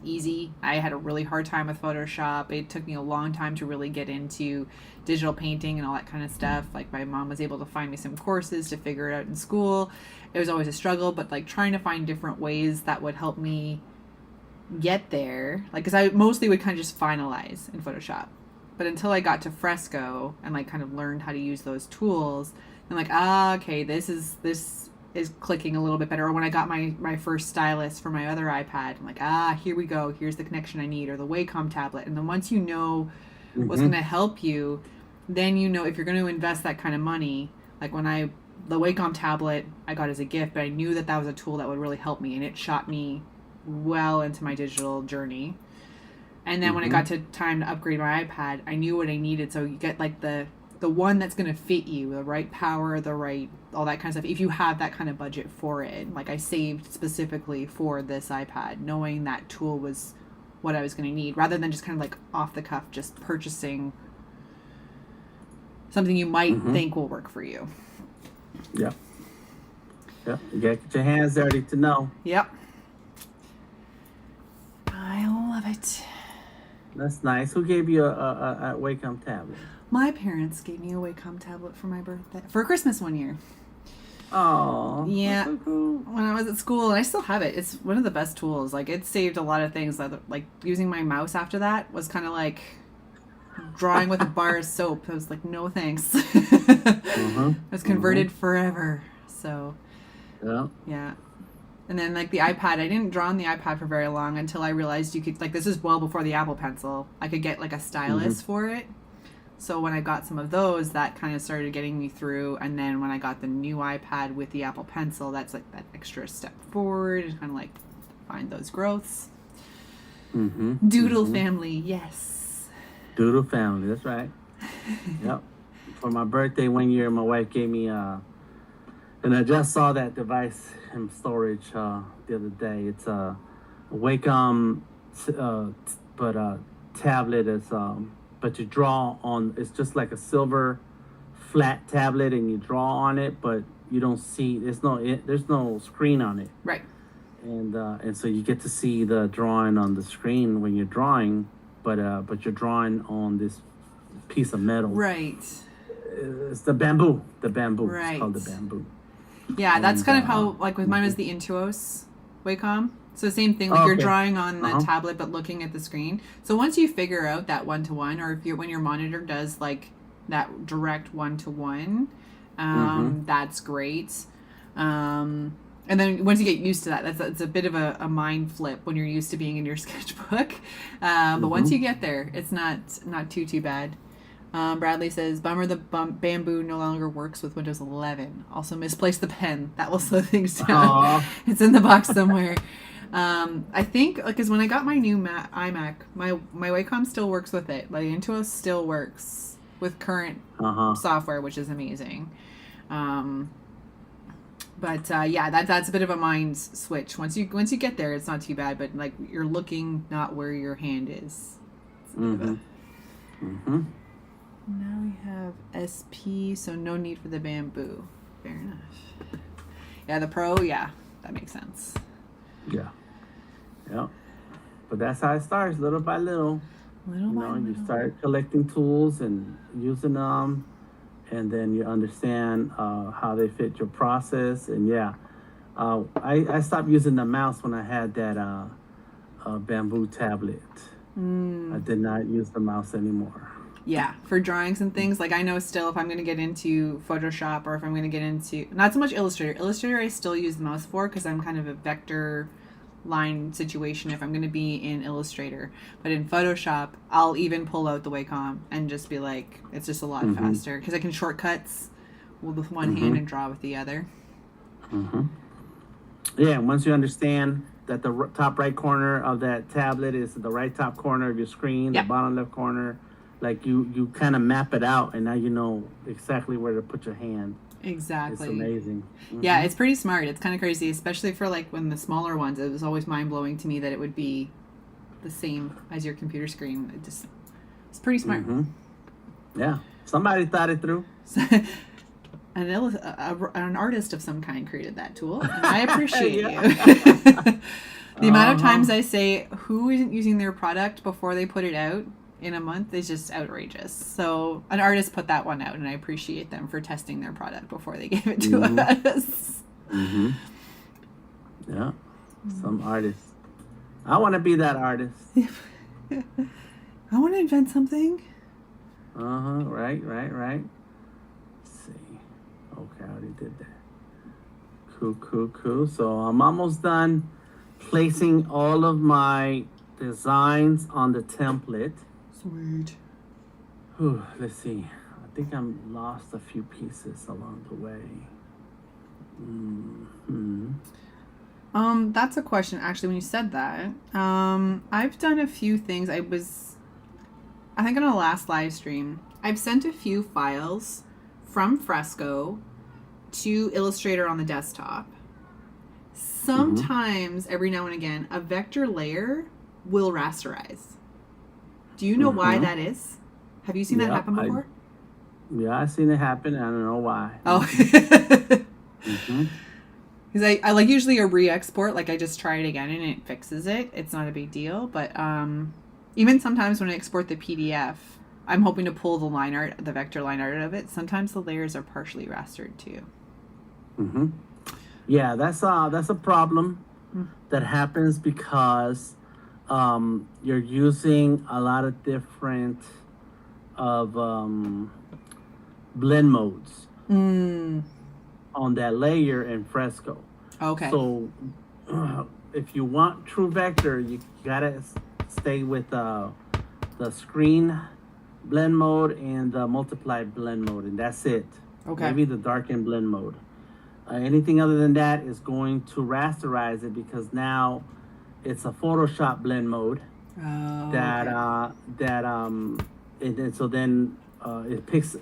easy. I had a really hard time with Photoshop. It took me a long time to really get into digital painting and all that kind of stuff. Like my mom was able to find me some courses to figure it out in school. It was always a struggle, but like trying to find different ways that would help me get there, like, because I mostly would kind of just finalize in Photoshop, but until I got to Fresco and like kind of learned how to use those tools, I'm like, okay, this is clicking a little bit better. Or when I got my first stylus for my other iPad, I'm like, here we go, here's the connection I need, or the Wacom tablet. And then once you know what's going to help you, then you know if you're going to invest that kind of money. Like when the Wacom tablet I got as a gift, but I knew that was a tool that would really help me, and it shot me well into my digital journey. And then when it got to time to upgrade my iPad, I knew what I needed. So you get like the one that's going to fit you, the right power, the right, all that kind of stuff, if you have that kind of budget for it. Like I saved specifically for this iPad, knowing that tool was what I was going to need, rather than just kind of like off the cuff just purchasing something you might think will work for you. You gotta get your hands dirty to know. I love it. That's nice. Who gave you a Wacom tablet? My parents gave me a Wacom tablet for my birthday, for Christmas one year. Oh, yeah. That's so cool. When I was at school, and I still have it. It's one of the best tools. Like it saved a lot of things. Like using my mouse after that was kind of like drawing with a bar of soap. I was like, no thanks. I was converted forever. So yeah. And then like the iPad, I didn't draw on the iPad for very long until I realized you could, like, this is well before the Apple Pencil, I could get like a stylus for it. So when I got some of those, that kind of started getting me through. And then when I got the new iPad with the Apple Pencil, that's like that extra step forward and kind of like find those growths. Doodle family, yes. Doodle family, that's right. Yep. For my birthday one year, my wife gave me and I just saw that device in storage the other day. It's a Wacom, tablet. Is but you draw on. It's just like a silver, flat tablet, and you draw on it, but you don't see. There's no screen on it. Right. And so you get to see the drawing on the screen when you're drawing, but you're drawing on this piece of metal. Right. It's the bamboo. Right. It's called the bamboo. Yeah, that's kind of how, like with mine was the Intuos Wacom. So same thing, like you're drawing on the tablet but looking at the screen. So once you figure out that one-to-one, or when your monitor does like that direct one-to-one, that's great. And then once you get used to that, it's a bit of a mind flip when you're used to being in your sketchbook. But once you get there, it's not too bad. Bradley says, bummer the bamboo no longer works with Windows 11. Also misplaced the pen. That will slow things down. It's in the box somewhere. I think, because when I got my new iMac, my Wacom still works with it. Like, Intuos still works with current software, which is amazing. But yeah, that's a bit of a mind switch. Once you get there, it's not too bad. But like, you're looking not where your hand is. Now we have SP, so no need for the bamboo. Fair enough. Yeah, the Pro, yeah, that makes sense. Yeah. But that's how it starts, little by little. You start collecting tools and using them, and then you understand how they fit your process. And yeah, I stopped using the mouse when I had that bamboo tablet. I did not use the mouse anymore. Yeah, for drawings and things. Like, I know still if I'm going to get into Photoshop, or if I'm going to get into, not so much Illustrator I still use the mouse for, because I'm kind of a vector line situation if I'm going to be in Illustrator. But in Photoshop, I'll even pull out the Wacom and just be like, it's just a lot faster, because I can shortcuts with one hand and draw with the other. Yeah, once you understand that the top right corner of that tablet is the right top corner of your screen, the bottom left corner, like you kind of map it out, and now you know exactly where to put your hand. Exactly. It's amazing. Yeah, it's pretty smart. It's kind of crazy, especially for like when the smaller ones. It was always mind-blowing to me that it would be the same as your computer screen. It's pretty smart. Yeah, somebody thought it through. An artist of some kind created that tool, and I appreciate you. The amount of times I say, who isn't using their product before they put it out in a month is just outrageous. So an artist put that one out, and I appreciate them for testing their product before they gave it to us. Yeah, some artist. I want to be that artist. I want to invent something. Right. Let's see. Okay, I already did that. Cool. So I'm almost done placing all of my designs on the template. Sweet. Let's see. I think I lost a few pieces along the way. That's a question, actually, when you said that. I've done a few things. I think on the last live stream, I've sent a few files from Fresco to Illustrator on the desktop. Sometimes, every now and again, a vector layer will rasterize. Do you know why that is? Have you seen that happen before? I've seen it happen. I don't know why. Oh. Because I like usually a re-export, like I just try it again and it fixes it. It's not a big deal. But even sometimes when I export the PDF, I'm hoping to pull the vector line art of it. Sometimes the layers are partially rastered too. Yeah, that's a problem that happens because you're using a lot of different blend modes on that layer in Fresco. Okay. So if you want true vector, you gotta stay with the screen blend mode and the multiply blend mode, and that's it. Okay. Maybe the darken blend mode. Anything other than that is going to rasterize it, because now it's a Photoshop blend mode. And so then it picks,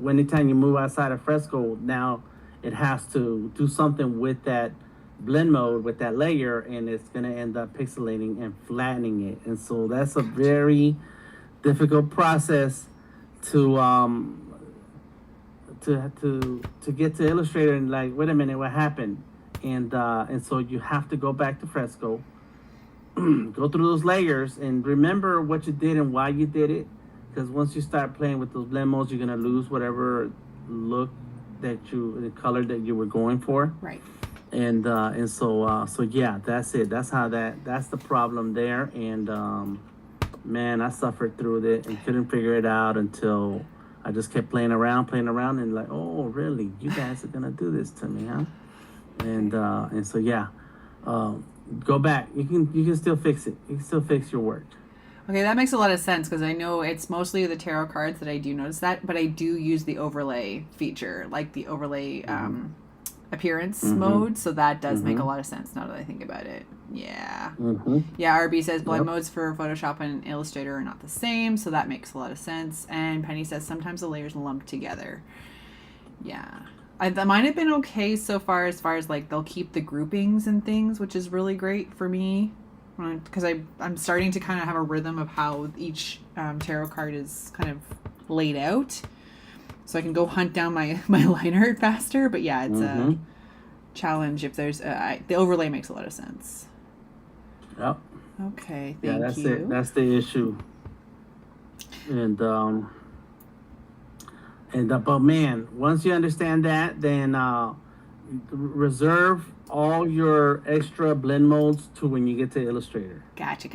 anytime you move outside of Fresco, now it has to do something with that blend mode, with that layer, and it's going to end up pixelating and flattening it. And so that's a very difficult process to get to Illustrator and like, wait a minute, what happened? And so you have to go back to Fresco, go through those layers, and remember what you did and why you did it. Because once you start playing with those blend modes, you're gonna lose whatever look the color that you were going for. Right. And so yeah, that's it. That's the problem there. And man, I suffered through it and couldn't figure it out until I just kept playing around, and like, oh, really? You guys are gonna do this to me, huh? And so yeah, go back. You can still fix it. You can still fix your work. Okay, that makes a lot of sense because I know it's mostly the tarot cards that I do notice that, but I do use the overlay feature, like the overlay appearance mode, so that does make a lot of sense now that I think about it. Yeah. Yeah, RB says blend modes for Photoshop and Illustrator are not the same, so that makes a lot of sense. And Penny says sometimes the layers lump together. Yeah. Mine have been okay so far as like they'll keep the groupings and things, which is really great for me. Because I'm starting to kind of have a rhythm of how each tarot card is kind of laid out. So I can go hunt down my line art faster. But yeah, it's a challenge if there's... the overlay makes a lot of sense. Yep. Okay, thank you. That's it. That's the issue. But man, once you understand that, then reserve all your extra blend modes to when you get to Illustrator. Gotcha.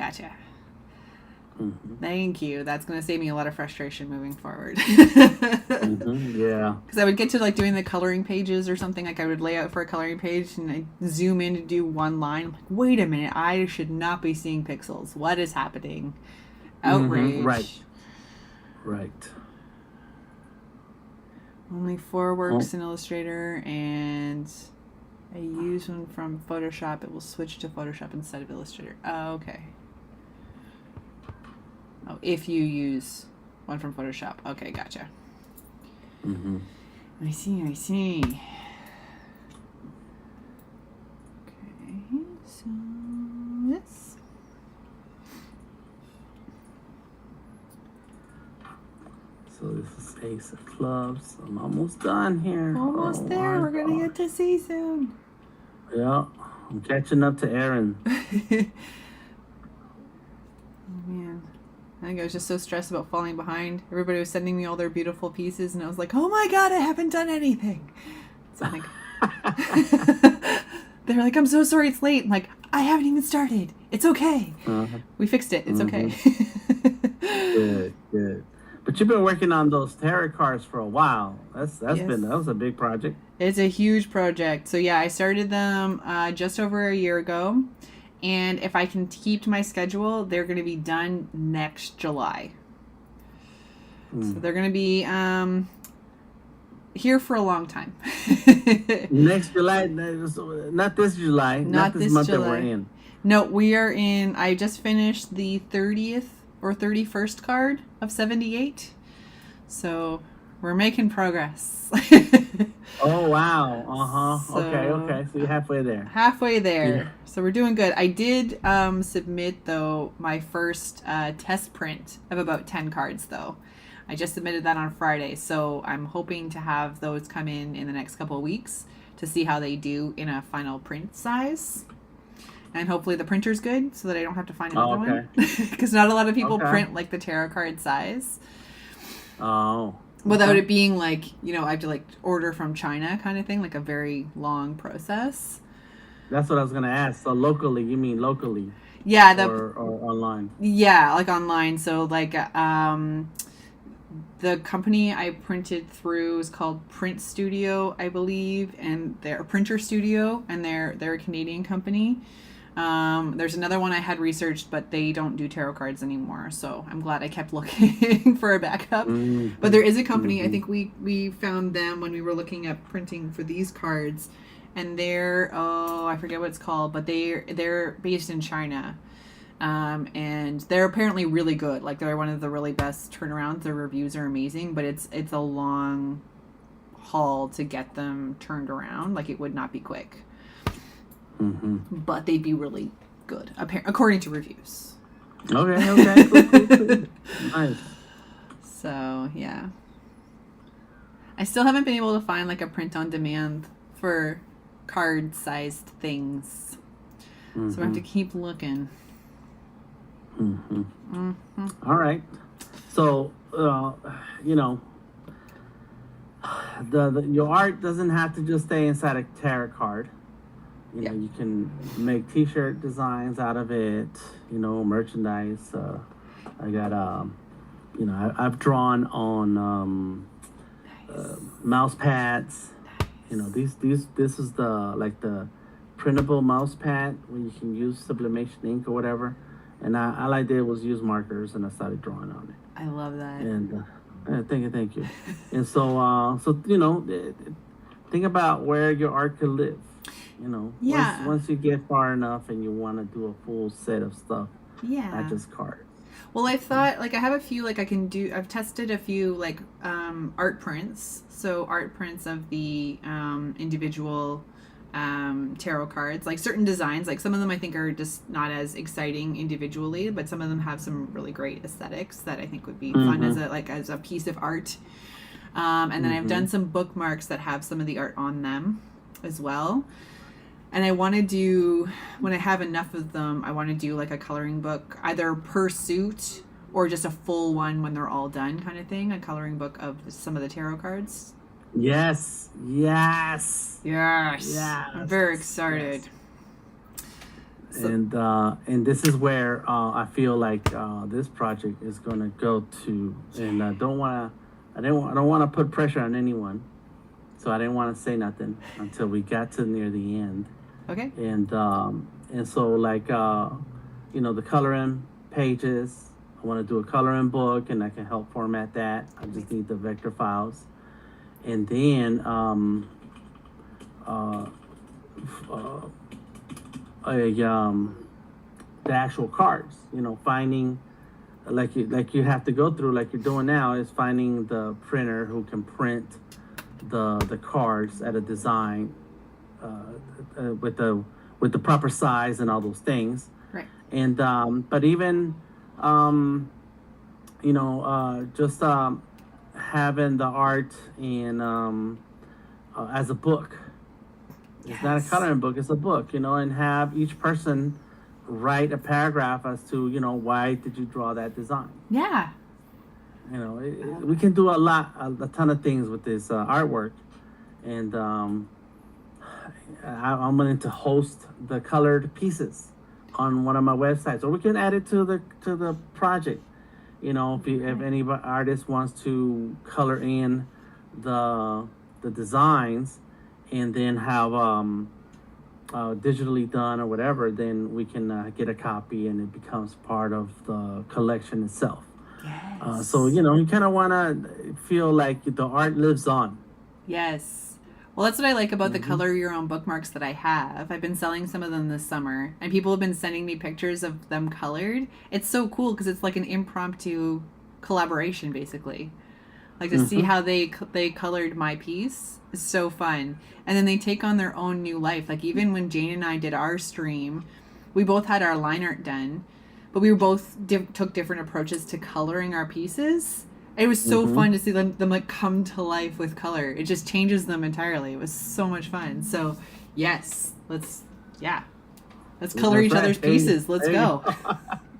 Thank you. That's going to save me a lot of frustration moving forward. Yeah. Because I would get to like doing the coloring pages or something. Like I would lay out for a coloring page and I zoom in to do one line. I'm like, wait a minute, I should not be seeing pixels. What is happening? Outrage. Right. Only 4 works in Illustrator, and I use one from Photoshop. It will switch to Photoshop instead of Illustrator. Oh, okay. Oh, if you use one from Photoshop. Okay, gotcha. I see. Okay, so this. So this is Ace of Clubs. I'm almost done here. Almost there. We're going to get to see soon. Yeah. I'm catching up to Aaron. Oh, man. I think I was just so stressed about falling behind. Everybody was sending me all their beautiful pieces, and I was like, oh my god, I haven't done anything. So I'm like... They're like, I'm so sorry it's late. I'm like, I haven't even started. It's okay. We fixed it. It's okay. Good. But you've been working on those tarot cards for a while. That was a big project. It's a huge project. So yeah, I started them just over a year ago, and if I can keep to my schedule, they're going to be done next July. So they're going to be here for a long time. Next July, not this July, not this month July that we're in. No, we are in. I just finished the 30th or 31st card of 78. So we're making progress. Oh, wow. So, okay. So you're halfway there. Halfway there. Yeah. So we're doing good. I did submit, though, my first test print of about 10 cards, though. I just submitted that on Friday. So I'm hoping to have those come in the next couple of weeks to see how they do in a final print size. And hopefully the printer's good so that I don't have to find another one. Because not a lot of people print like the tarot card size. Oh. Without it being like, I have to like order from China kind of thing, like a very long process. That's what I was going to ask. So locally, you mean locally? Yeah. Or online? Yeah, like online. So like the company I printed through is called Print Studio, I believe. And they're a printer studio, and they're a Canadian company. There's another one I had researched, but they don't do tarot cards anymore. So I'm glad I kept looking for a backup. But there is a company, I think we found them when we were looking at printing for these cards, and they're, I forget what it's called, but they're based in China. And they're apparently really good. Like they're one of the really best turnarounds. Their reviews are amazing, but it's a long haul to get them turned around. Like it would not be quick. But they'd be really good, according to reviews. Okay. Cool. Nice. So, yeah. I still haven't been able to find, like, a print-on-demand for card-sized things. So I have to keep looking. All right. So, your art doesn't have to just stay inside a tarot card. You can make T-shirt designs out of it. Merchandise. I got I've drawn on mouse pads This is the printable mouse pad where you can use sublimation ink or whatever. And all I did was use markers and I started drawing on it. I love that. And thank you. And so think about where your art could live. Yeah. Once you get far enough and you want to do a full set of stuff, Yeah. not just cards. Well, I thought, like, I have a few, like, I've tested a few, like, art prints. So, art prints of the individual tarot cards. Like, certain designs, like, some of them I think are just not as exciting individually, but some of them have some really great aesthetics that I think would be fun as a piece of art. And then I've done some bookmarks that have some of the art on them as well. And I want to do, when I have enough of them, I want to do like a coloring book, either per suit or just a full one when they're all done kind of thing, a coloring book of some of the tarot cards. Yes. I'm very excited. Yes. So, and this is where I feel like this project is going to go to, and I don't want to put pressure on anyone, so I didn't want to say nothing until we got to near the end. Okay. And so like the coloring pages, I want to do a coloring book, and I can help format that. I just need the vector files, and then the actual cards. Finding like you have to go through, like you're doing now, is finding the printer who can print the cards at a design with the proper size and all those things. Right. And but even just having the art in as a book. It's not a coloring book, it's a book, and have each person write a paragraph as to, why did you draw that design? Yeah. We can do a ton of things with this artwork. And I'm willing to host the colored pieces on one of my websites, or we can add it to the project. If any artist wants to color in the designs and then have digitally done or whatever, then we can get a copy and it becomes part of the collection itself. Yes. So you kind of want to feel like the art lives on. Yes. Well, that's what I like about the color your own bookmarks that I have. I've been selling some of them this summer, and people have been sending me pictures of them colored. It's so cool because it's like an impromptu collaboration, basically. Like to see how they colored my piece is so fun. And then they take on their own new life. Like even when Jane and I did our stream, we both had our line art done, but we were both took different approaches to coloring our pieces. It was so fun to see them like come to life with color. It just changes them entirely. It was so much fun. So yes, let's color each other's pieces. Let's go.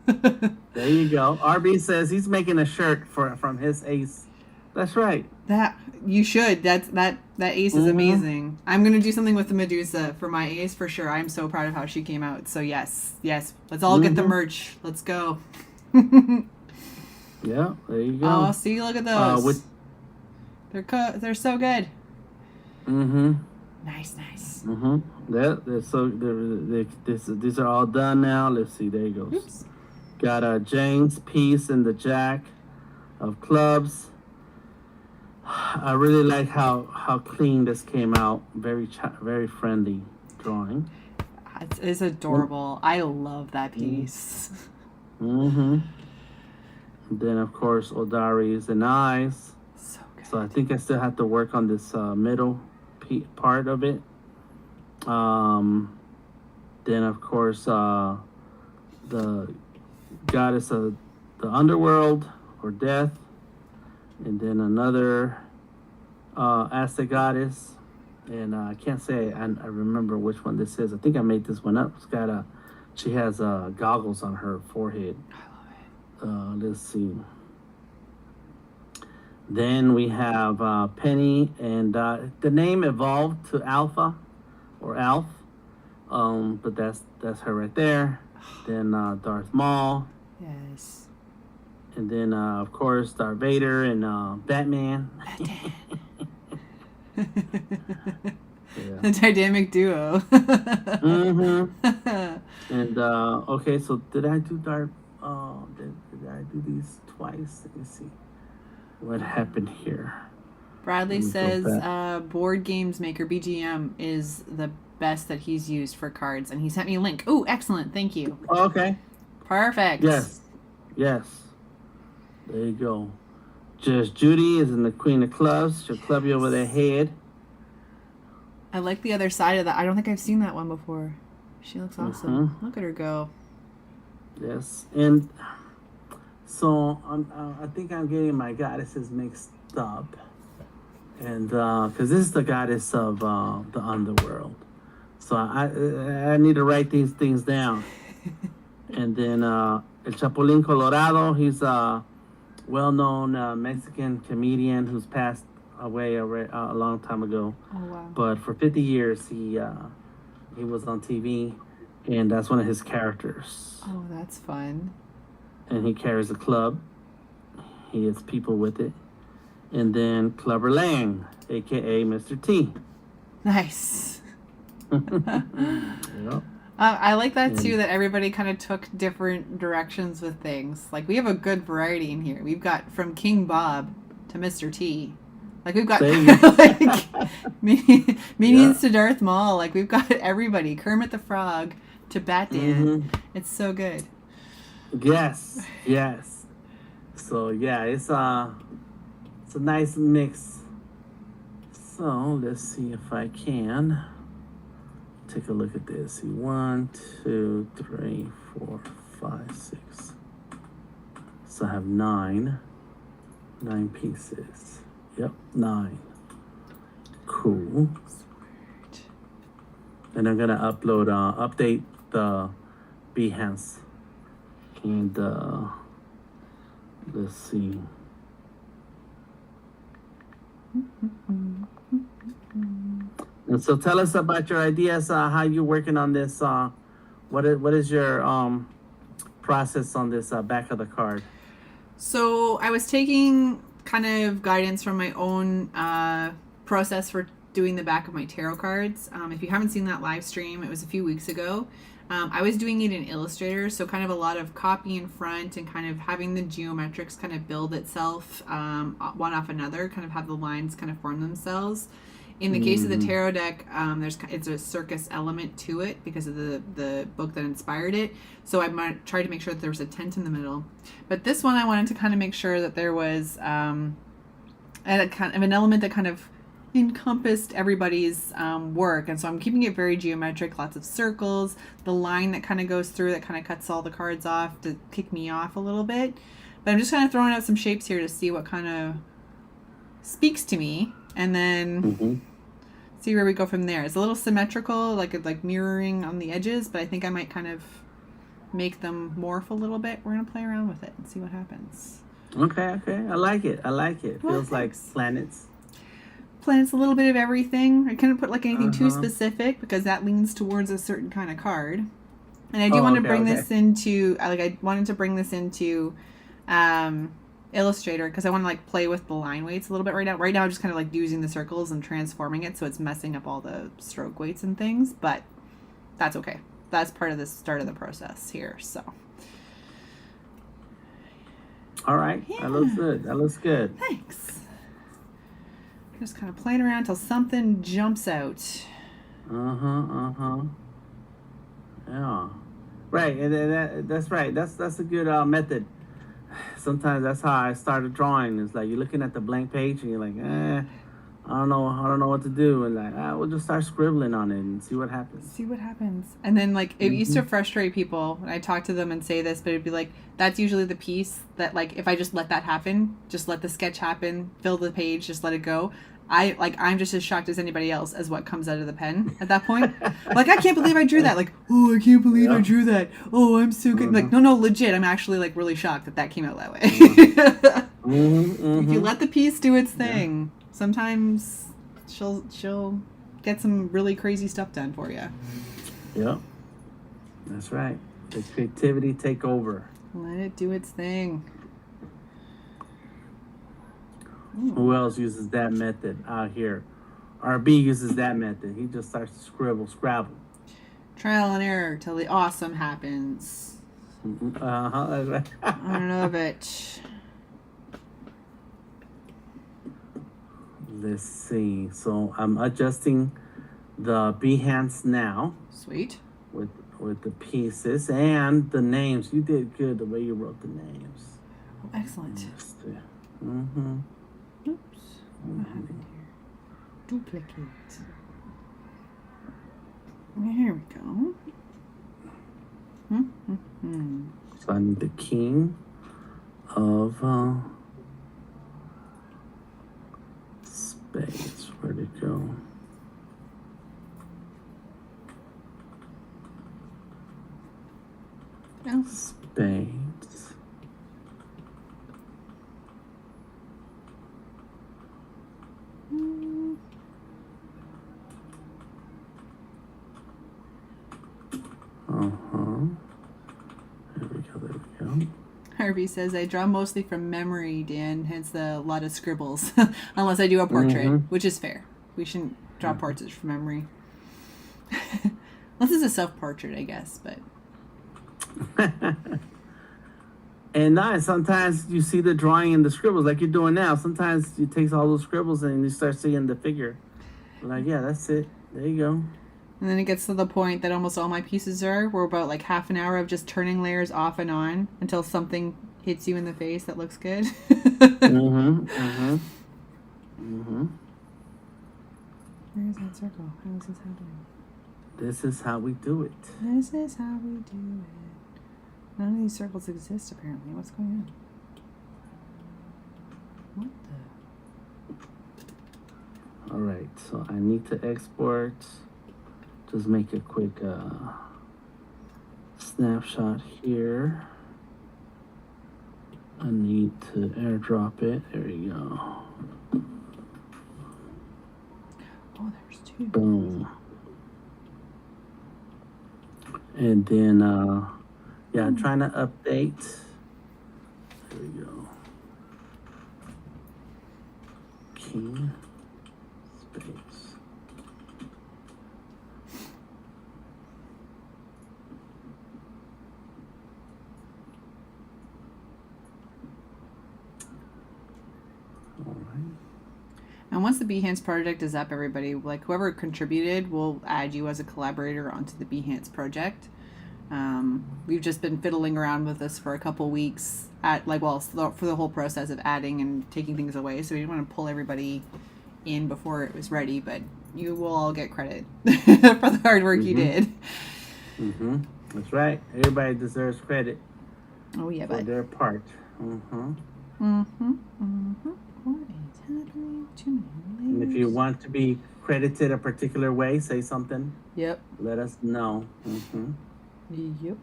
There you go. RB says he's making a shirt from his ace. That's right. That you should. That ace is amazing. I'm gonna do something with the Medusa for my ace for sure. I'm so proud of how she came out. So yes. Let's all get the merch. Let's go. Yeah, there you go. Oh, see, look at those. They're so good. Nice. These are all done now. Let's see. There he goes. Oops. Got Jane's piece and the Jack of clubs. I really like how clean this came out. Very friendly drawing. It's adorable. I love that piece. Then of course Odari's and eyes. So good. So I think I still have to work on this middle part of it. Then of course the goddess of the underworld or death, and then another Aztec goddess, and I can't say I remember which one this is. I think I made this one up. She has goggles on her forehead. Let's see. Then we have Penny, and the name evolved to Alpha or Alf, but that's her right there. Then Darth Maul. Yes. And then of course Darth Vader and Batman. Yeah. The dynamic duo. And okay, so did I do dark? Did I do these twice? Let me see what happened here. Bradley Let me go says back. Board Games Maker BGM is the best that he's used for cards, and he sent me a link. Oh, excellent! Thank you. Oh, okay. Perfect. Yes. Yes. There you go. Just Judy is in the Queen of Clubs. She'll club you over the head. I like the other side of that. I don't think I've seen that one before. She looks awesome. Look at her go. Yes. And so I think I'm getting my goddesses mixed up. And because this is the goddess of the underworld. So I need to write these things down. And then El Chapulín Colorado, he's a well-known Mexican comedian who's passed away a long time ago. Oh, wow. But for 50 years, he was on TV, and that's one of his characters. Oh, that's fun. And he carries a club. He hits people with it. And then Clubber Lang, a.k.a. Mr. T. Nice. Yep. I like that too, that everybody kind of took different directions with things. Like, we have a good variety in here. We've got from King Bob to Mr. T. Like, we've got like minions to Darth Maul. Like, we've got everybody. Kermit the Frog to Batman. It's so good. Yes, yes. So yeah, it's a nice mix. So let's see if I can take a look at this. See, 1, 2, 3, 4, 5, 6. So I have 9 pieces. Yep, 9. Cool. And I'm gonna update the Behance. And let's see. And so tell us about your ideas, how you're working on this. What is your process on this back of the card? So I was taking kind of guidance from my own process for doing the back of my tarot cards. If you haven't seen that live stream, it was a few weeks ago. I was doing it in Illustrator, so kind of a lot of copy in front and kind of having the geometrics kind of build itself one off another, kind of have the lines kind of form themselves. In the case of the tarot deck, it's a circus element to it because of the book that inspired it. So I tried to make sure that there was a tent in the middle. But this one, I wanted to kind of make sure that there was a kind of an element that kind of encompassed everybody's work. And so I'm keeping it very geometric, lots of circles, the line that kind of goes through that kind of cuts all the cards off to kick me off a little bit. But I'm just kind of throwing out some shapes here to see what kind of speaks to me. And then see where we go from there. It's a little symmetrical, like mirroring on the edges, but I think I might kind of make them morph a little bit. We're going to play around with it and see what happens. Okay. I like it. Feels like planets. Planets, a little bit of everything. I couldn't put like anything too specific because that leans towards a certain kind of card. And I do want to bring this into, I wanted to bring this into Illustrator because I want to like play with the line weights a little bit right now. Right now I'm just kind of like using the circles and transforming it so it's messing up all the stroke weights and things, but that's okay. That's part of the start of the process here. So all right. Yeah. That looks good. Thanks. Just kind of playing around until something jumps out. Yeah. Right. And that's right. That's a good method. Sometimes that's how I started drawing. It's like you're looking at the blank page and you're like, I don't know what to do, and like we'll just start scribbling on it and see what happens. And then like it used to frustrate people when I talk to them and say this, but it'd be like that's usually the piece that like if I just let that happen, just let the sketch happen, fill the page, just let it go. I'm just as shocked as anybody else as what comes out of the pen at that point. Like, I can't believe I drew that. Like, oh, I can't believe I drew that. Oh, I'm so good. Like, no, legit. I'm actually like really shocked that came out that way. If you let the piece do its thing, sometimes she'll get some really crazy stuff done for you. Yep, that's right. The creativity take over. Let it do its thing. Who else uses that method out here RB uses that method. He just starts to scrabble. Trial and error till the awesome happens. Uh-huh. I love it. Let's see. So I'm adjusting the Behance now Sweet. with the pieces and the names. You did good the way you wrote the names. Oh, excellent. Mm-hmm. Oops. What happened here? Duplicate. Here we go. So I need the king of spades. Where'd it go? Oh. Spades. There we go. Harvey says, I draw mostly from memory, Dan, hence the lot of scribbles. Unless I do a portrait, which is fair. We shouldn't draw portraits from memory. Unless it's a self-portrait, I guess, but... And nice, sometimes you see the drawing in the scribbles like you're doing now. Sometimes you take all those scribbles and you start seeing the figure. Like, yeah, that's it. There you go. And then it gets to the point that almost all my pieces are. We're about like half an hour of just turning layers off and on until something hits you in the face that looks good. Where's that circle? How is this happening? This is how we do it. This is how we do it. None of these circles exist, apparently. What's going on? What the? All right, so I need to export. Just make a quick snapshot here. I need to airdrop it. There we go. Oh, there's two. Boom. And then, yeah, I'm trying to update. There we go. King space. All right. And once the Behance project is up, everybody, like whoever contributed, will add you as a collaborator onto the Behance project. We've just been fiddling around with this for a couple weeks for the whole process of adding and taking things away. So we didn't want to pull everybody in before it was ready, but you will all get credit for the hard work you did. That's right. Everybody deserves credit. Oh yeah, for their part. What is happening to me? And if you want to be credited a particular way, say something. Yep. Let us know. Yep.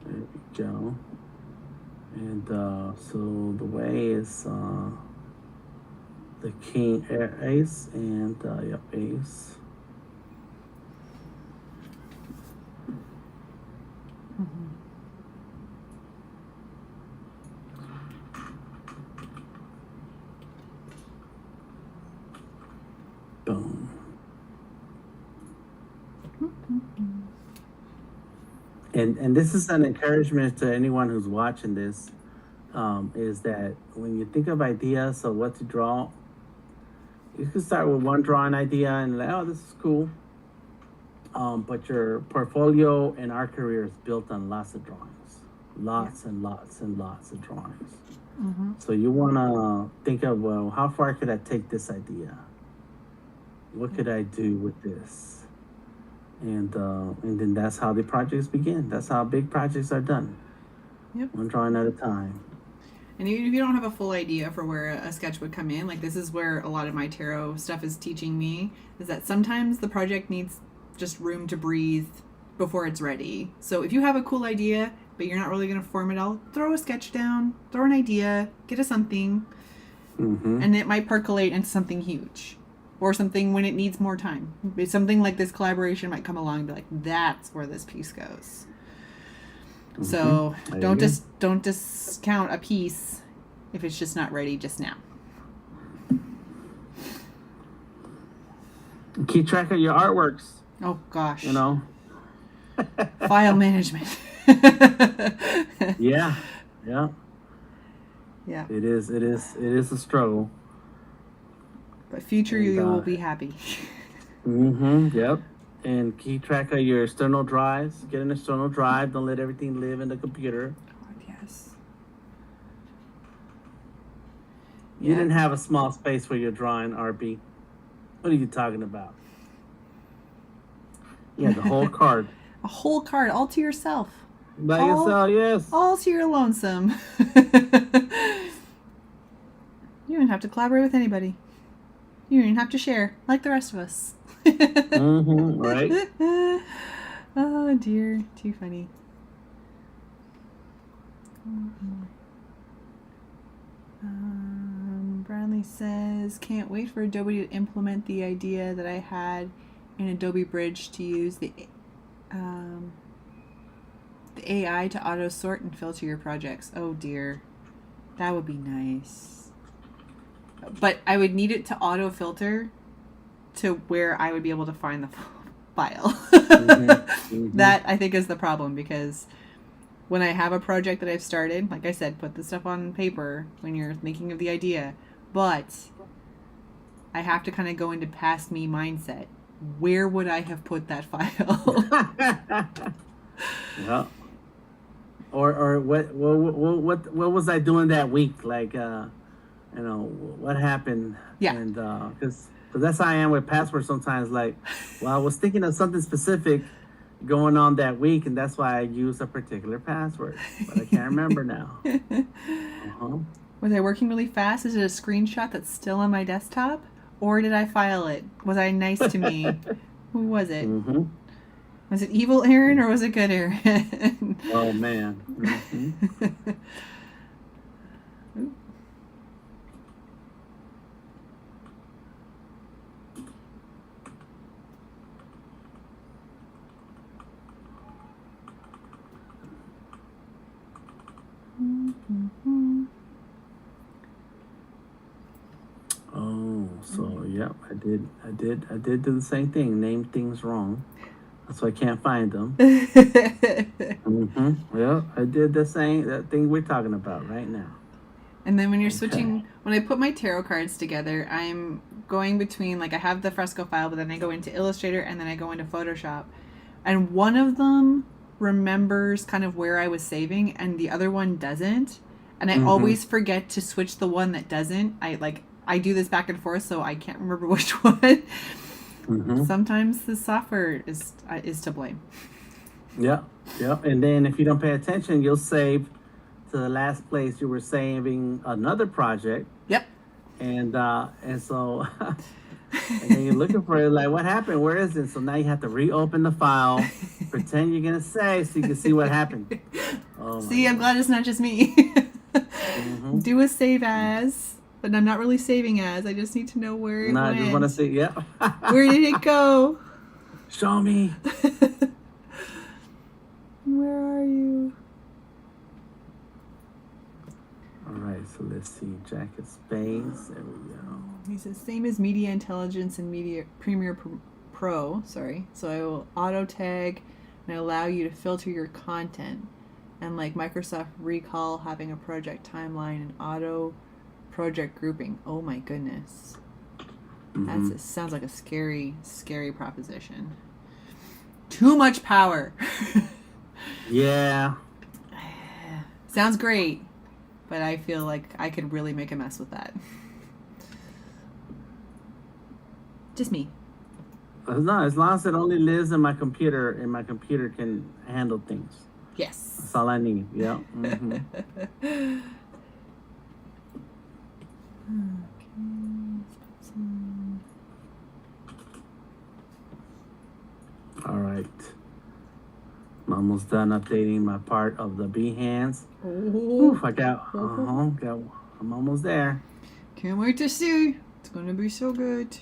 There we go. And so the way is the king, ace, and yep, ace. Boom. And this is an encouragement to anyone who's watching this, is that when you think of ideas of what to draw, you can start with one drawing idea and like, oh, this is cool. But your portfolio and our career is built on lots of drawings, lots and lots and lots of drawings. So you want to think of, well, how far could I take this idea? What could I do with this? And then that's how the projects begin. That's how big projects are done. Yep. One drawing at a time. And even if you don't have a full idea for where a sketch would come in, like this is where a lot of my tarot stuff is teaching me, is that sometimes the project needs just room to breathe before it's ready. So if you have a cool idea, but you're not really going to form it all, throw a sketch down, throw an idea, get a something, and it might percolate into something huge. Or something when it needs more time. Something like this collaboration might come along and be like, that's where this piece goes. So I don't agree. don't discount a piece if it's just not ready just now. Keep track of your artworks. Oh gosh. You know. File management. Yeah. Yeah. Yeah. It is. It is. It is a struggle. But future And you will be happy. Yep. And keep track of your external drives. Get an external drive. Don't let everything live in the computer. God, yes. You didn't have a small space for your drawing, RB. What are you talking about? Yeah, the whole card. A whole card all to yourself. By yourself, yes. All to your lonesome. You don't have to collaborate with anybody. You don't even have to share, like the rest of us. Right. Oh dear, too funny. Bradley says, can't wait for Adobe to implement the idea that I had in Adobe Bridge to use the AI to auto sort and filter your projects. Oh dear, that would be nice. But I would need it to auto filter to where I would be able to find the file. That I think is the problem, because when I have a project that I've started, like I said, put the stuff on paper when you're thinking of the idea, but I have to kind of go into past me mindset. Where would I have put that file? Yeah. Or what was I doing that week? Like what happened? Yeah. And because that's how I am with passwords sometimes. Like, well, I was thinking of something specific going on that week, and that's why I use a particular password, but I can't remember now. Was I working really fast? Is it a screenshot that's still on my desktop? Or did I file it? Was I nice to me? Who was it? Was it evil Aaron or was it good Aaron? Oh, man. Oh, so yep, I did do the same thing. Name things wrong, so I can't find them. Well, I did that thing we're talking about right now. And then when you're switching, when I put my tarot cards together, I'm going between, like, I have the fresco file, but then I go into Illustrator and then I go into Photoshop, and one of them remembers kind of where I was saving, and the other one doesn't. And I always forget to switch the one that doesn't. I do this back and forth, so I can't remember which one. Sometimes the software is to blame. Yeah. And then if you don't pay attention, you'll save to the last place you were saving another project. Yep. And so, and then you're looking for it. Like, what happened? Where is it? So now you have to reopen the file, pretend you're gonna save, so you can see what happened. Oh, see, I'm glad it's not just me. Do a save as. But I'm not really saving as. I just need to know where it went. I just want to see, yeah. Where did it go? Show me. Where are you? All right, so let's see. Jack of Spades. There we go. He says, same as Media Intelligence and Media Premiere Pro. Sorry. So I will auto tag and allow you to filter your content. And like Microsoft Recall, having a project timeline and auto project grouping. Oh my goodness. That sounds like a scary proposition. Too much power. Yeah. Sounds great, but I feel like I could really make a mess with that. Just me. No, as long as it only lives in my computer, and my computer can handle things. Yes. That's all I need. Yeah. All right. I'm almost done updating my part of the Behance. Oof, I'm almost there. Can't wait to see. It's going to be so good.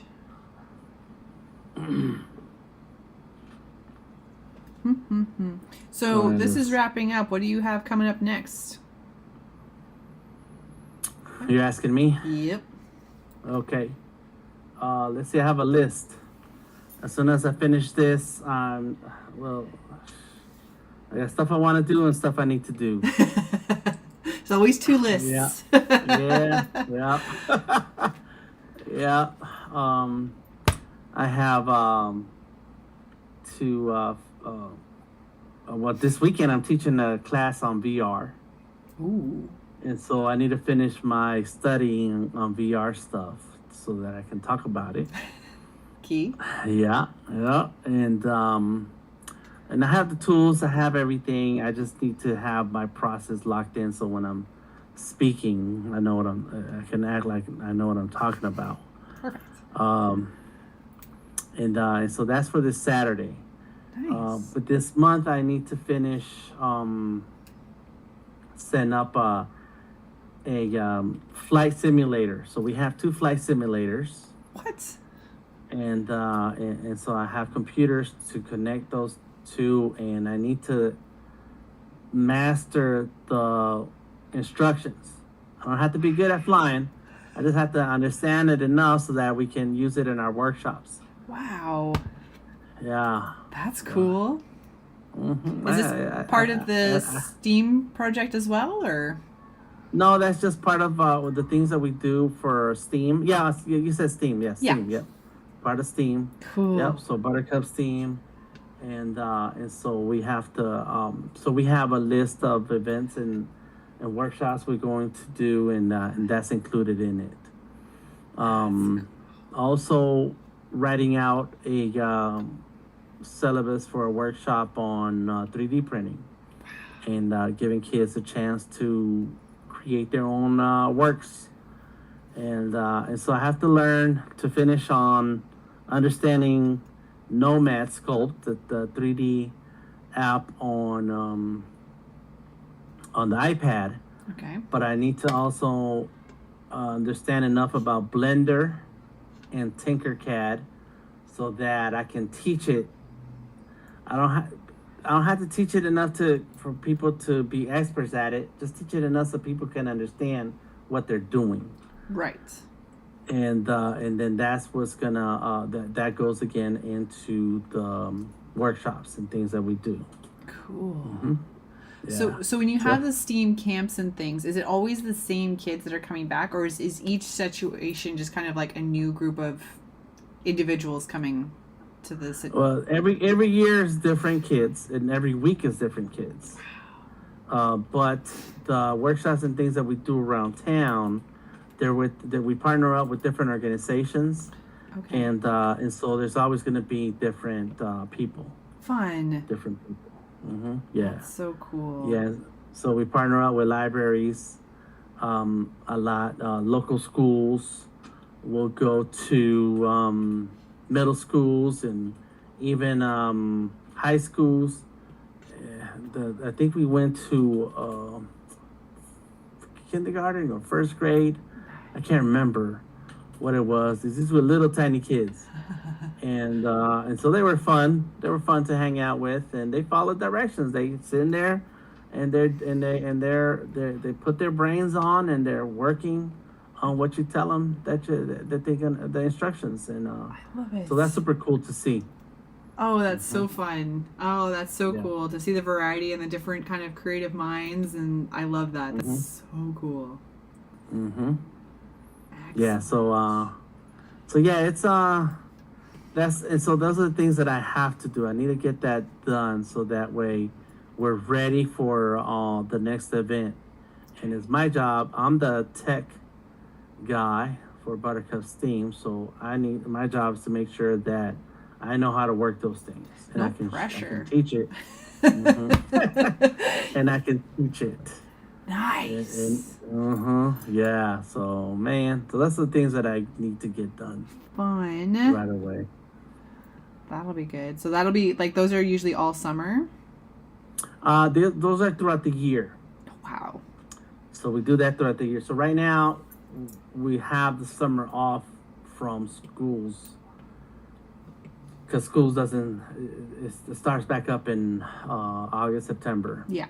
So this is wrapping up. What do you have coming up next? You're asking me? Yep. Okay. Let's see. I have a list. As soon as I finish this, well, I got stuff I want to do and stuff I need to do. There's always two lists. Yeah. Yeah. I have well, this weekend I'm teaching a class on VR. Ooh. And so I need to finish my studying on VR stuff so that I can talk about it. Key. Yeah. And I have the tools, I have everything. I just need to have my process locked in so when I'm speaking, I can act like I know what I'm talking about. Perfect. And so that's for this Saturday. Nice. But this month I need to finish setting up a flight simulator. So we have 2 flight simulators. What? And so I have computers to connect those 2, and I need to master the instructions. I don't have to be good at flying. I just have to understand it enough so that we can use it in our workshops. Wow. Yeah. That's cool. Mm-hmm. Is this part of the STEAM project as well, or? No, that's just part of the things that we do for STEAM. Yeah, you said STEAM. Yeah, STEAM. Yep. Part of STEAM. Cool. Yep. So Buttercup STEAM, and so we have to. So we have a list of events and workshops we're going to do, and that's included in it. Also, writing out a syllabus for a workshop on 3D printing, and giving kids a chance to create their own works, and so I have to learn to finish on understanding Nomad Sculpt, the 3D app on the iPad. Okay. But I need to also understand enough about Blender and Tinkercad so that I can teach it. I don't have to teach it enough for people to be experts at it. Just teach it enough so people can understand what they're doing. Right. And then that's what's gonna that goes again into the workshops and things that we do. Cool. Mm-hmm. Yeah. So when you have the STEAM camps and things, is it always the same kids that are coming back, or is each situation just kind of like a new group of individuals coming to this? Well, every year is different kids, and every week is different kids. But the workshops and things that we do around town, that we partner up with different organizations, okay. And so there's always going to be different people. Fun. Different people. Mm-hmm. Yeah. That's so cool. Yeah. So we partner up with libraries, a lot. Local schools. We'll go to middle schools and even high schools. I think we went to kindergarten or first grade. I can't remember what it was. These were little tiny kids, and so they were fun. They were fun to hang out with, and they followed directions. They sit in there, and they put their brains on, and they're working on what you tell them that they can, the instructions, and I love it. So that's super cool to see. Oh, that's so fun. Oh, that's so Yeah. cool to see the variety and the different kind of creative minds, and I love that. That's so cool. Mm-hmm. Yeah. So yeah, it's so those are the things that I have to do. I need to get that done so that way we're ready for the next event. And it's my job. I'm the tech guy for Buttercup Steam, so my job is to make sure that I know how to work those things, and No I can teach it. And I can teach it. Nice. Yeah. So that's the things that I need to get done Fun. right away. That'll be good. So that'll be like, those are usually all summer. Those are throughout the year. Wow. So we do that throughout the year. So right now we have the summer off from schools. because schools doesn't it starts back up in August, September. Yeah.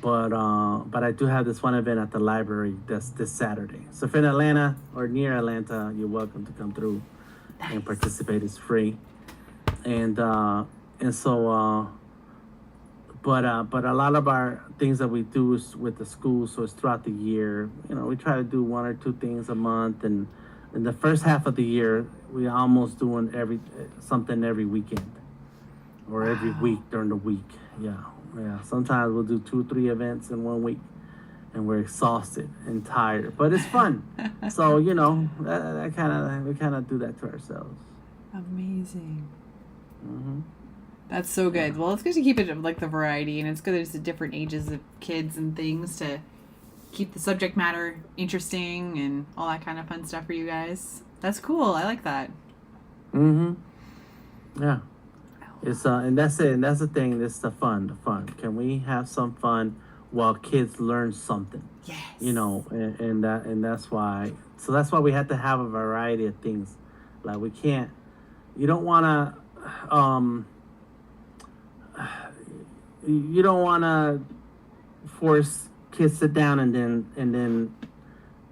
But I do have this one event at the library this Saturday. So if you're in Atlanta or near Atlanta, you're welcome to come through and participate. It's free, and so but a lot of our things that we do is with the schools, so it's throughout the year. You know, we try to do one or two things a month, and in the first half of the year, we almost doing something every weekend or every week during the week. Yeah. Yeah, sometimes we'll do 2-3 events in 1 week, and we're exhausted and tired, but it's fun. So we kind of do that to ourselves. Amazing. That's so good. Well, it's good to keep it like the variety, and it's good there's the different ages of kids and things to keep the subject matter interesting and all that kind of fun stuff for you guys. That's cool. I like that. Yeah. It's and that's it. And that's the thing. It's the fun. Can we have some fun while kids learn something? Yes. And that's why. So that's why we have to have a variety of things. Like we can't. You don't want to. You don't want to force kids to sit down and then.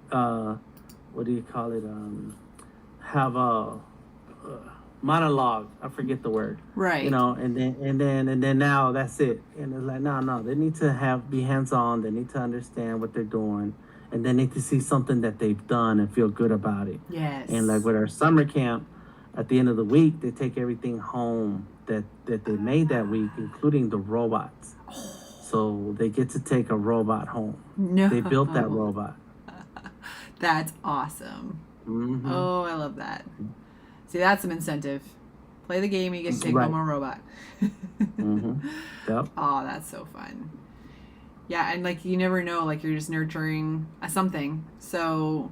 What do you call it? Have a. Monologue. I forget the word. Right. And then now that's it. And it's like no. They need to be hands on. They need to understand what they're doing, and they need to see something that they've done and feel good about it. Yes. And like with our summer camp, at the end of the week, they take everything home that they made that week, including the robots. So they get to take a robot home. No. They built that robot. That's awesome. Oh, I love that. See, that's some incentive. Play the game, you get to take home a robot. Yep. Oh, that's so fun. Yeah, and like you never know, like you're just nurturing something. So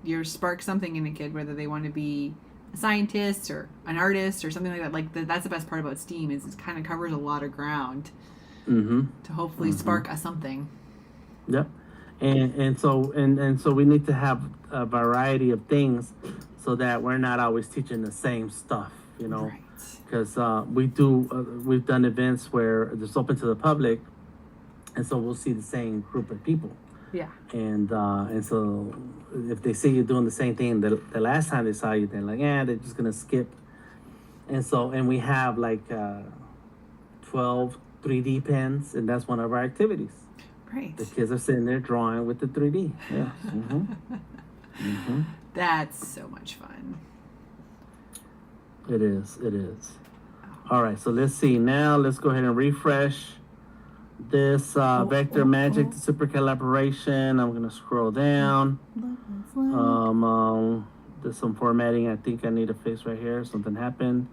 you spark something in a kid, whether they want to be a scientist or an artist or something like that. Like that's the best part about STEAM is it kind of covers a lot of ground to hopefully spark a something. Yep. And so we need to have a variety of things so that we're not always teaching the same stuff, because we've done events where it's open to the public, and so we'll see the same group of people. Yeah. And so if they see you doing the same thing the last time they saw you, they're like, they're just gonna skip. And we have like 12 3D pens, and that's one of our activities. Right. The kids are sitting there drawing with the 3D. Yeah. That's so much fun. It is. All right, so let's see. Now let's go ahead and refresh this Vector Magic, the super collaboration. I'm going to scroll down. There's some formatting I think I need to fix right here. Something happened.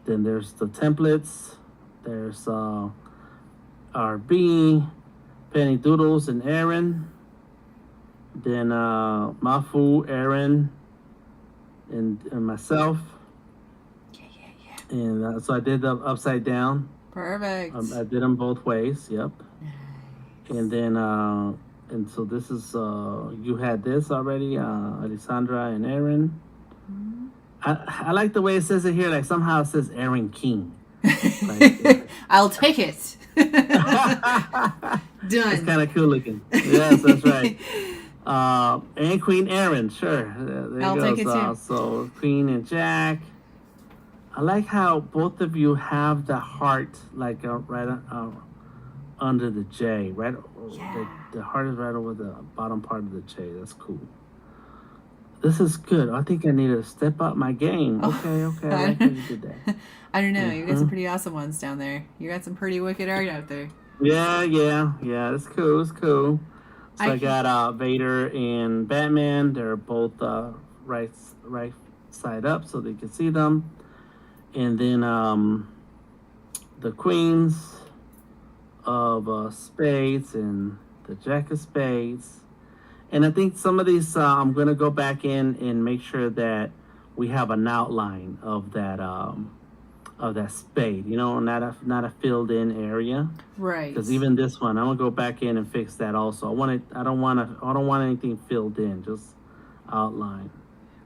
Then there's the templates. There's RB, Penny Doodles, and Aaron. Then Mafu, Aaron, and myself. Yeah. And so I did the upside down. Perfect. I did them both ways. Yep. Nice. And then and so this is you had this already, Alessandra and Aaron. I like the way it says it here. Like somehow it says Aaron King. Like, I'll take it. Done. It's kind of cool looking. Yes, that's right. And Queen Aaron, sure. There I'll goes. take it too. So Queen and Jack. I like how both of you have the heart like right under the J. Right, the heart is right over the bottom part of the J. That's cool. This is good. I think I need to step up my game. Okay. I like how you did that. I don't know. You got some pretty awesome ones down there. You got some pretty wicked art out there. Yeah. It's cool. So I got Vader and Batman. They're both right side up, so they can see them. And then the queens of spades and the jack of spades. And I think some of these I'm gonna go back in and make sure that we have an outline of that spade. Not a filled in area. Right. Because even this one, I'm gonna go back in and fix that also. I don't want anything filled in, just outline.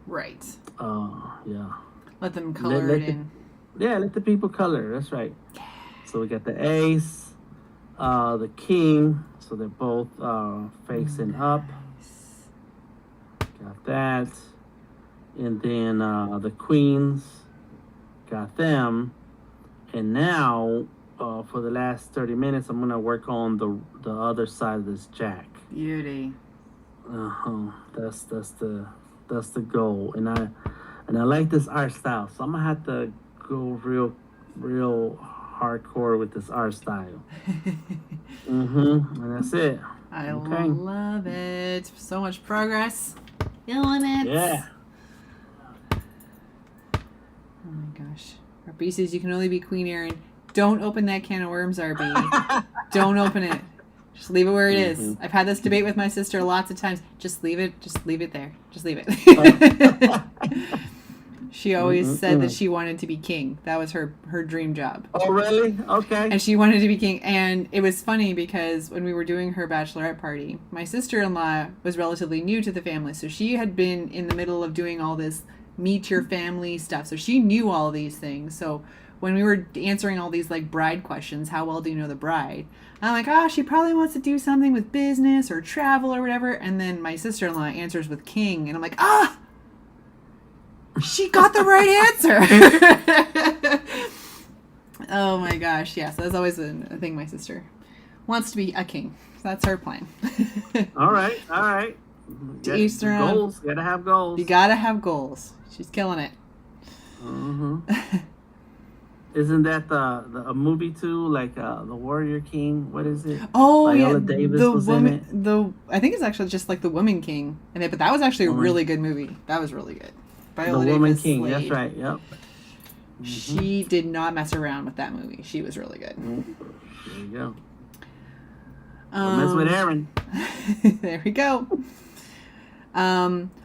Right. Yeah. Let them color let it the, in. yeah, let the people color. That's right. So we got the ace, the king. So they're both facing up. Nice. Got that. And then the queens. Got them. And now, for the last 30 minutes, I'm gonna work on the other side of this jack. Beauty. That's the goal. And I like this art style, so I'm gonna have to go real hardcore with this art style. And that's it. I love it. So much progress. Feeling it. Yeah. Oh my gosh. RB says you can only be Queen Erin. Don't open that can of worms, RB. Don't open it. Just leave it where it is. I've had this debate with my sister lots of times. Just leave it. Just leave it there. Just leave it. She always said that she wanted to be king. That was her dream job. Oh, really? Okay. And she wanted to be king. And it was funny because when we were doing her bachelorette party, my sister-in-law was relatively new to the family. So she had been in the middle of doing all this meet your family stuff. So she knew all these things. So when we were answering all these like bride questions, how well do you know the bride? I'm like, oh, she probably wants to do something with business or travel or whatever. And then my sister-in-law answers with king. And I'm like, she got the right answer. Oh my gosh. Yeah. So that's always a thing. My sister wants to be a king. So that's her plan. All right. To each their own. Goals. You gotta have goals. You gotta have goals. She's killing it. Isn't that a movie too? Like the Warrior King? What is it? Oh, Viola yeah. Davis the was woman. in it. I think it's actually just like the Woman King, but that was actually a really good movie. That was really good. Viola the Woman Davis King. Slade. That's right. Yep. She did not mess around with that movie. She was really good. There you go. Mess with Aaron. There we go.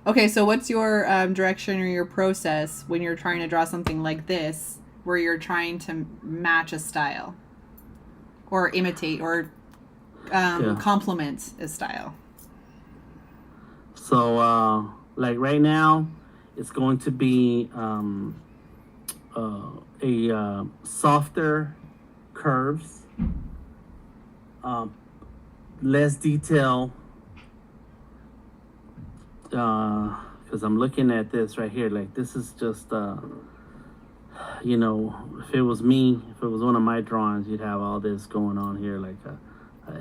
Okay, so what's your direction or your process when you're trying to draw something like this, where you're trying to match a style or imitate or complement a style? So, like right now, it's going to be softer curves, less detail. Because I'm looking at this right here, like this is just, you know, if it was me, if it was one of my drawings, you'd have all this going on here, like a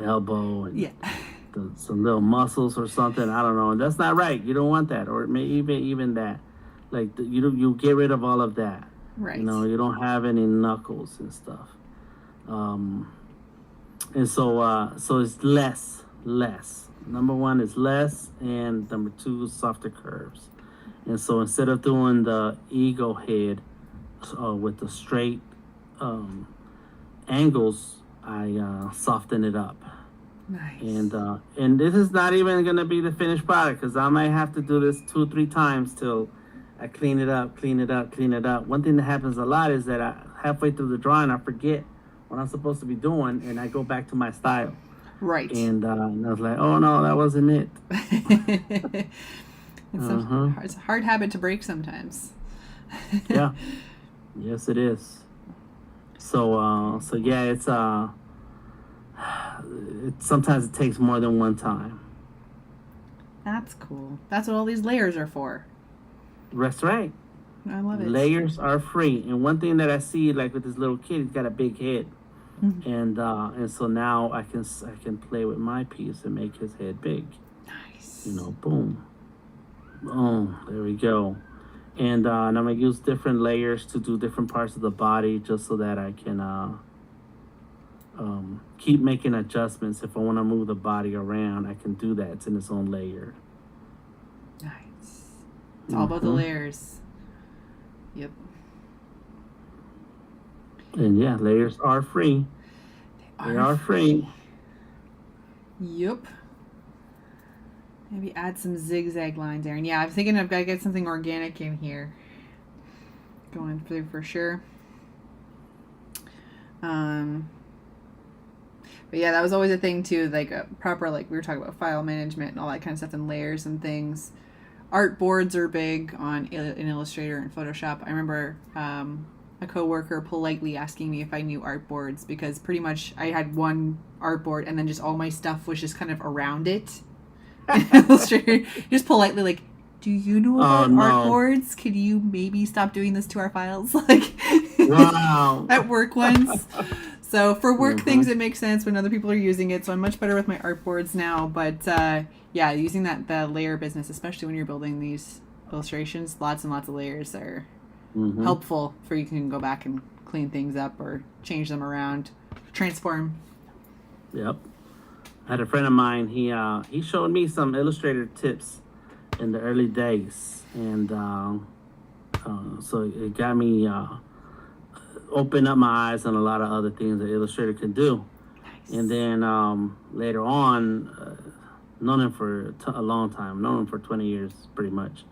elbow and some little muscles or something. I don't know. And that's not right. You don't want that, or maybe even that. Like you get rid of all of that. Right. You know, you don't have any knuckles and stuff. And so it's less. Number one is less, and number two is softer curves. And so instead of doing the eagle head with the straight angles, I soften it up. Nice. And this is not even gonna be the finished product, because I might have to do this 2-3 times till I clean it up. One thing that happens a lot is that halfway through the drawing, I forget what I'm supposed to be doing, and I go back to my style. Right. And I was like, oh no, that wasn't it. It's a hard habit to break sometimes. Yeah. Yes, it is. So yeah, it's sometimes it takes more than one time. That's cool. That's what all these layers are for. That's right. I love it. Layers are free. And one thing that I see, like with this little kid, he's got a big head. And so now I can play with my piece and make his head big. Nice. You know, boom. There we go. And I'm gonna use different layers to do different parts of the body, just so that I can keep making adjustments. If I want to move the body around, I can do that. It's in its own layer. Nice. It's all about the layers. Yep. And yeah, layers are free. They are free. Yep. Maybe add some zigzag lines there. And yeah, I'm thinking I've got to get something organic in here. Going through for sure. But yeah, that was always a thing too, like a proper, like we were talking about file management and all that kind of stuff and layers and things. art boards are big in Illustrator and Photoshop. I remember a coworker politely asking me if I knew art boards because pretty much I had one art board and then just all my stuff was just kind of around it. Illustrator, just politely like, do you know about art boards? Could you maybe stop doing this to our files? Like, wow. At work ones. So for work things, it makes sense when other people are using it. So I'm much better with my art boards now. But yeah, using the layer business, especially when you're building these illustrations, lots and lots of layers are helpful for you can go back and clean things up or change them around, transform. Yep. I had a friend of mine. He showed me some Illustrator tips in the early days, and so it got me open up my eyes on a lot of other things that Illustrator can do. Nice. And then later on, known him for a long time, known him for 20 years pretty much.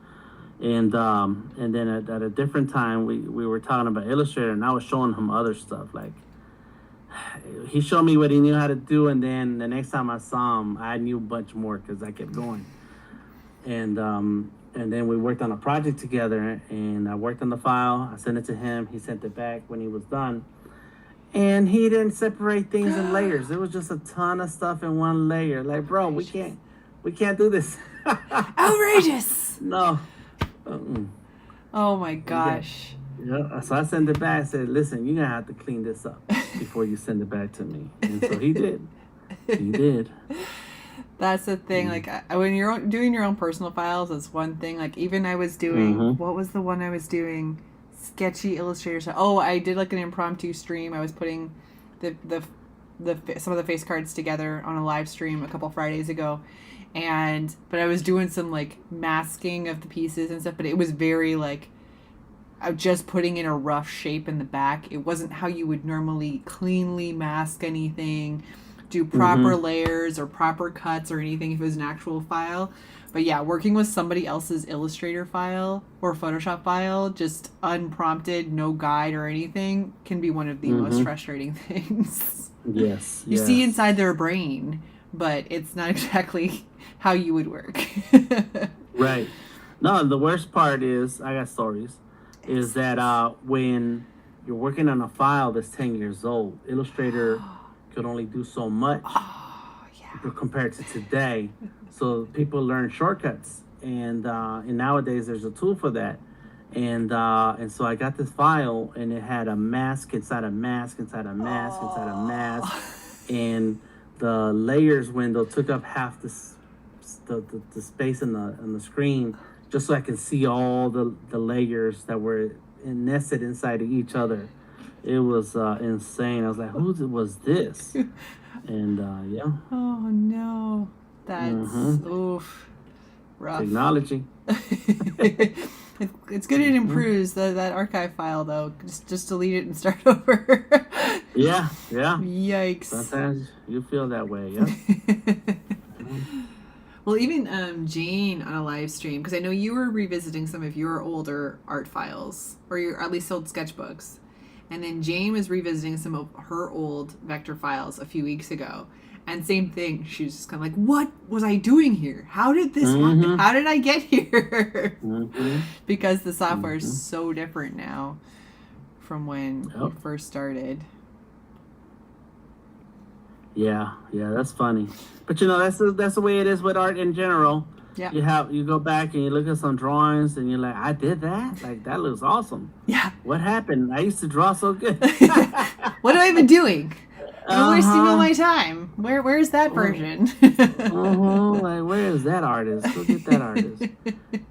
And then at a different time, we were talking about Illustrator, and I was showing him other stuff. Like, he showed me what he knew how to do, and then the next time I saw him, I knew a bunch more because I kept going. And then we worked on a project together, and I worked on the file. I sent it to him. He sent it back when he was done. And he didn't separate things in layers. There was just a ton of stuff in one layer. Like, bro, we can't do this. Outrageous. No. Oh my gosh. Yeah. So I sent it back. I said, listen, you're going to have to clean this up before you send it back to me. And so he did. He did. That's the thing. Like, when you're doing your own personal files, it's one thing. Like, even I was doing, what was the one I was doing? Sketchy Illustrator stuff. Oh, I did like an impromptu stream. I was putting some of the face cards together on a live stream a couple Fridays ago. But I was doing some like masking of the pieces and stuff, but it was very like, just putting in a rough shape in the back. It wasn't how you would normally cleanly mask anything, do proper layers or proper cuts or anything if it was an actual file. But yeah, working with somebody else's Illustrator file or Photoshop file, just unprompted, no guide or anything, can be one of the most frustrating things. Yes. You see inside their brain, but it's not exactly how you would work. Right. No, the worst part is, I got stories, is that when you're working on a file that's 10 years old, Illustrator could only do so much compared to today. So people learn shortcuts, and nowadays there's a tool for that. And so I got this file, and it had a mask inside a mask inside a mask inside a mask, and the layers window took up half the space in the screen, just so I could see all the layers that were nested inside of each other. It was insane. I was like, who was this? And yeah. Oh no, that's oof, rough. Technology. It's good it improves that archive file though. Just delete it and start over. Yeah. Yikes. Sometimes you feel that way. Yeah. Well, even Jane on a live stream, because I know you were revisiting some of your older art files, or at least old sketchbooks. And then Jane was revisiting some of her old vector files a few weeks ago. And same thing, she was just kind of like, what was I doing here? How did this happen? How did I get here? Because the software is so different now from when you first started. Yeah, that's funny. But that's the way it is with art in general. Yeah. You go back and you look at some drawings and you're like, I did that? Like, that looks awesome. Yeah. What happened? I used to draw so good. What have I been doing? I'm wasting all my time. Where's that version? Like, where is that artist? Go get that artist.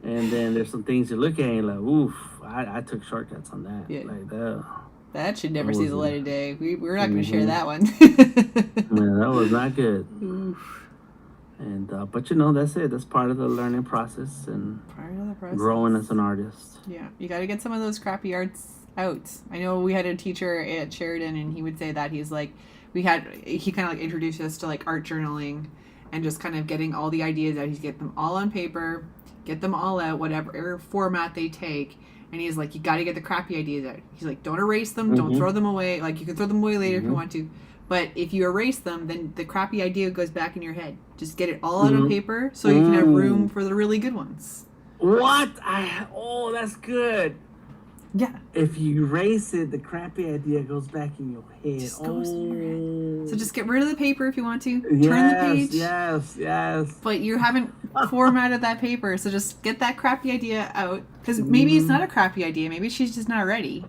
And then there's some things you look at and you're like, oof, I took shortcuts on that. Yeah. Like that. That should never see the light of day. We're not going to share that one. Yeah, that was not good. Oof. And but that's it. That's part of the learning process and growing as an artist. Yeah, you got to get some of those crappy arts out. I know we had a teacher at Sheridan, and he would say that he's like, he kind of like introduced us to like art journaling, and just kind of getting all the ideas out. He's get them all on paper, get them all out, whatever format they take. And he's like, you got to get the crappy ideas out. He's like, don't erase them, don't throw them away. Like, you can throw them away later if you want to. But if you erase them, then the crappy idea goes back in your head. Just get it all out on paper so you can have room for the really good ones. What? That's good. Yeah. If you erase it, the crappy idea goes back in your head. Just goes in your head. So just get rid of the paper if you want to. Turn the page. Yes. But you haven't formatted that paper, so just get that crappy idea out. Because maybe it's not a crappy idea. Maybe she's just not ready.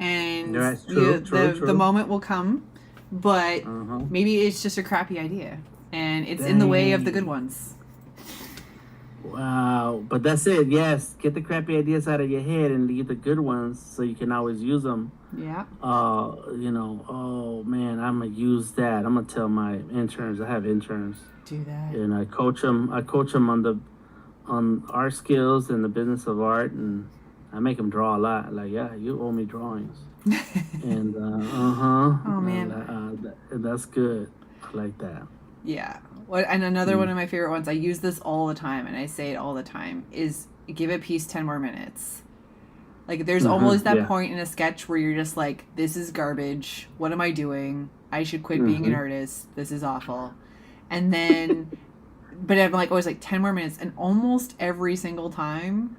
And true. The moment will come, but maybe it's just a crappy idea. And it's in the way of the good ones. Wow, but that's it. Yes, get the crappy ideas out of your head and leave the good ones so you can always use them. Yeah. Oh man, I'm gonna use that. I'm gonna tell my interns. I have interns. Do that. And I coach them. On art skills and the business of art, and I make them draw a lot. Like, yeah, you owe me drawings. And Oh man, that's good. I like that. Yeah. And another one of my favorite ones, I use this all the time, and I say it all the time, is give a piece 10 more minutes. Like, there's always that point in a sketch where you're just like, this is garbage. What am I doing? I should quit being an artist. This is awful. And then, but I'm like, always like 10 more minutes. And almost every single time,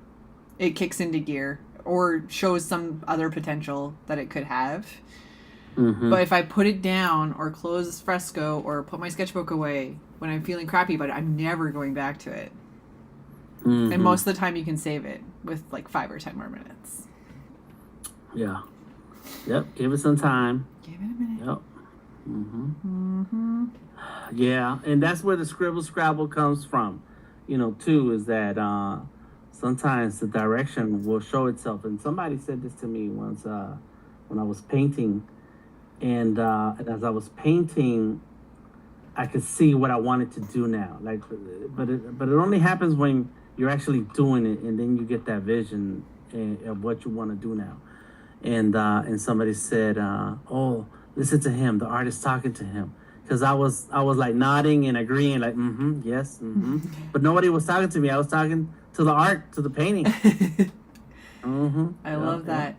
it kicks into gear or shows some other potential that it could have. But if I put it down or close fresco or put my sketchbook away when I'm feeling crappy about it, I'm never going back to it. And most of the time you can save it with like 5 or 10 more minutes. Yeah. Yep. Give it some time. Give it a minute. Yep. Yeah. And that's where the scribble scrabble comes from, too, is that sometimes the direction will show itself. And somebody said this to me once when I was painting. And as I was painting, I could see what I wanted to do now. Like, but it only happens when you're actually doing it, and then you get that vision of what you want to do now. And somebody said, "Oh, listen to him. The artist talking to him." Because I was like nodding and agreeing, like, yes, but nobody was talking to me. I was talking to the art, to the painting. I love that.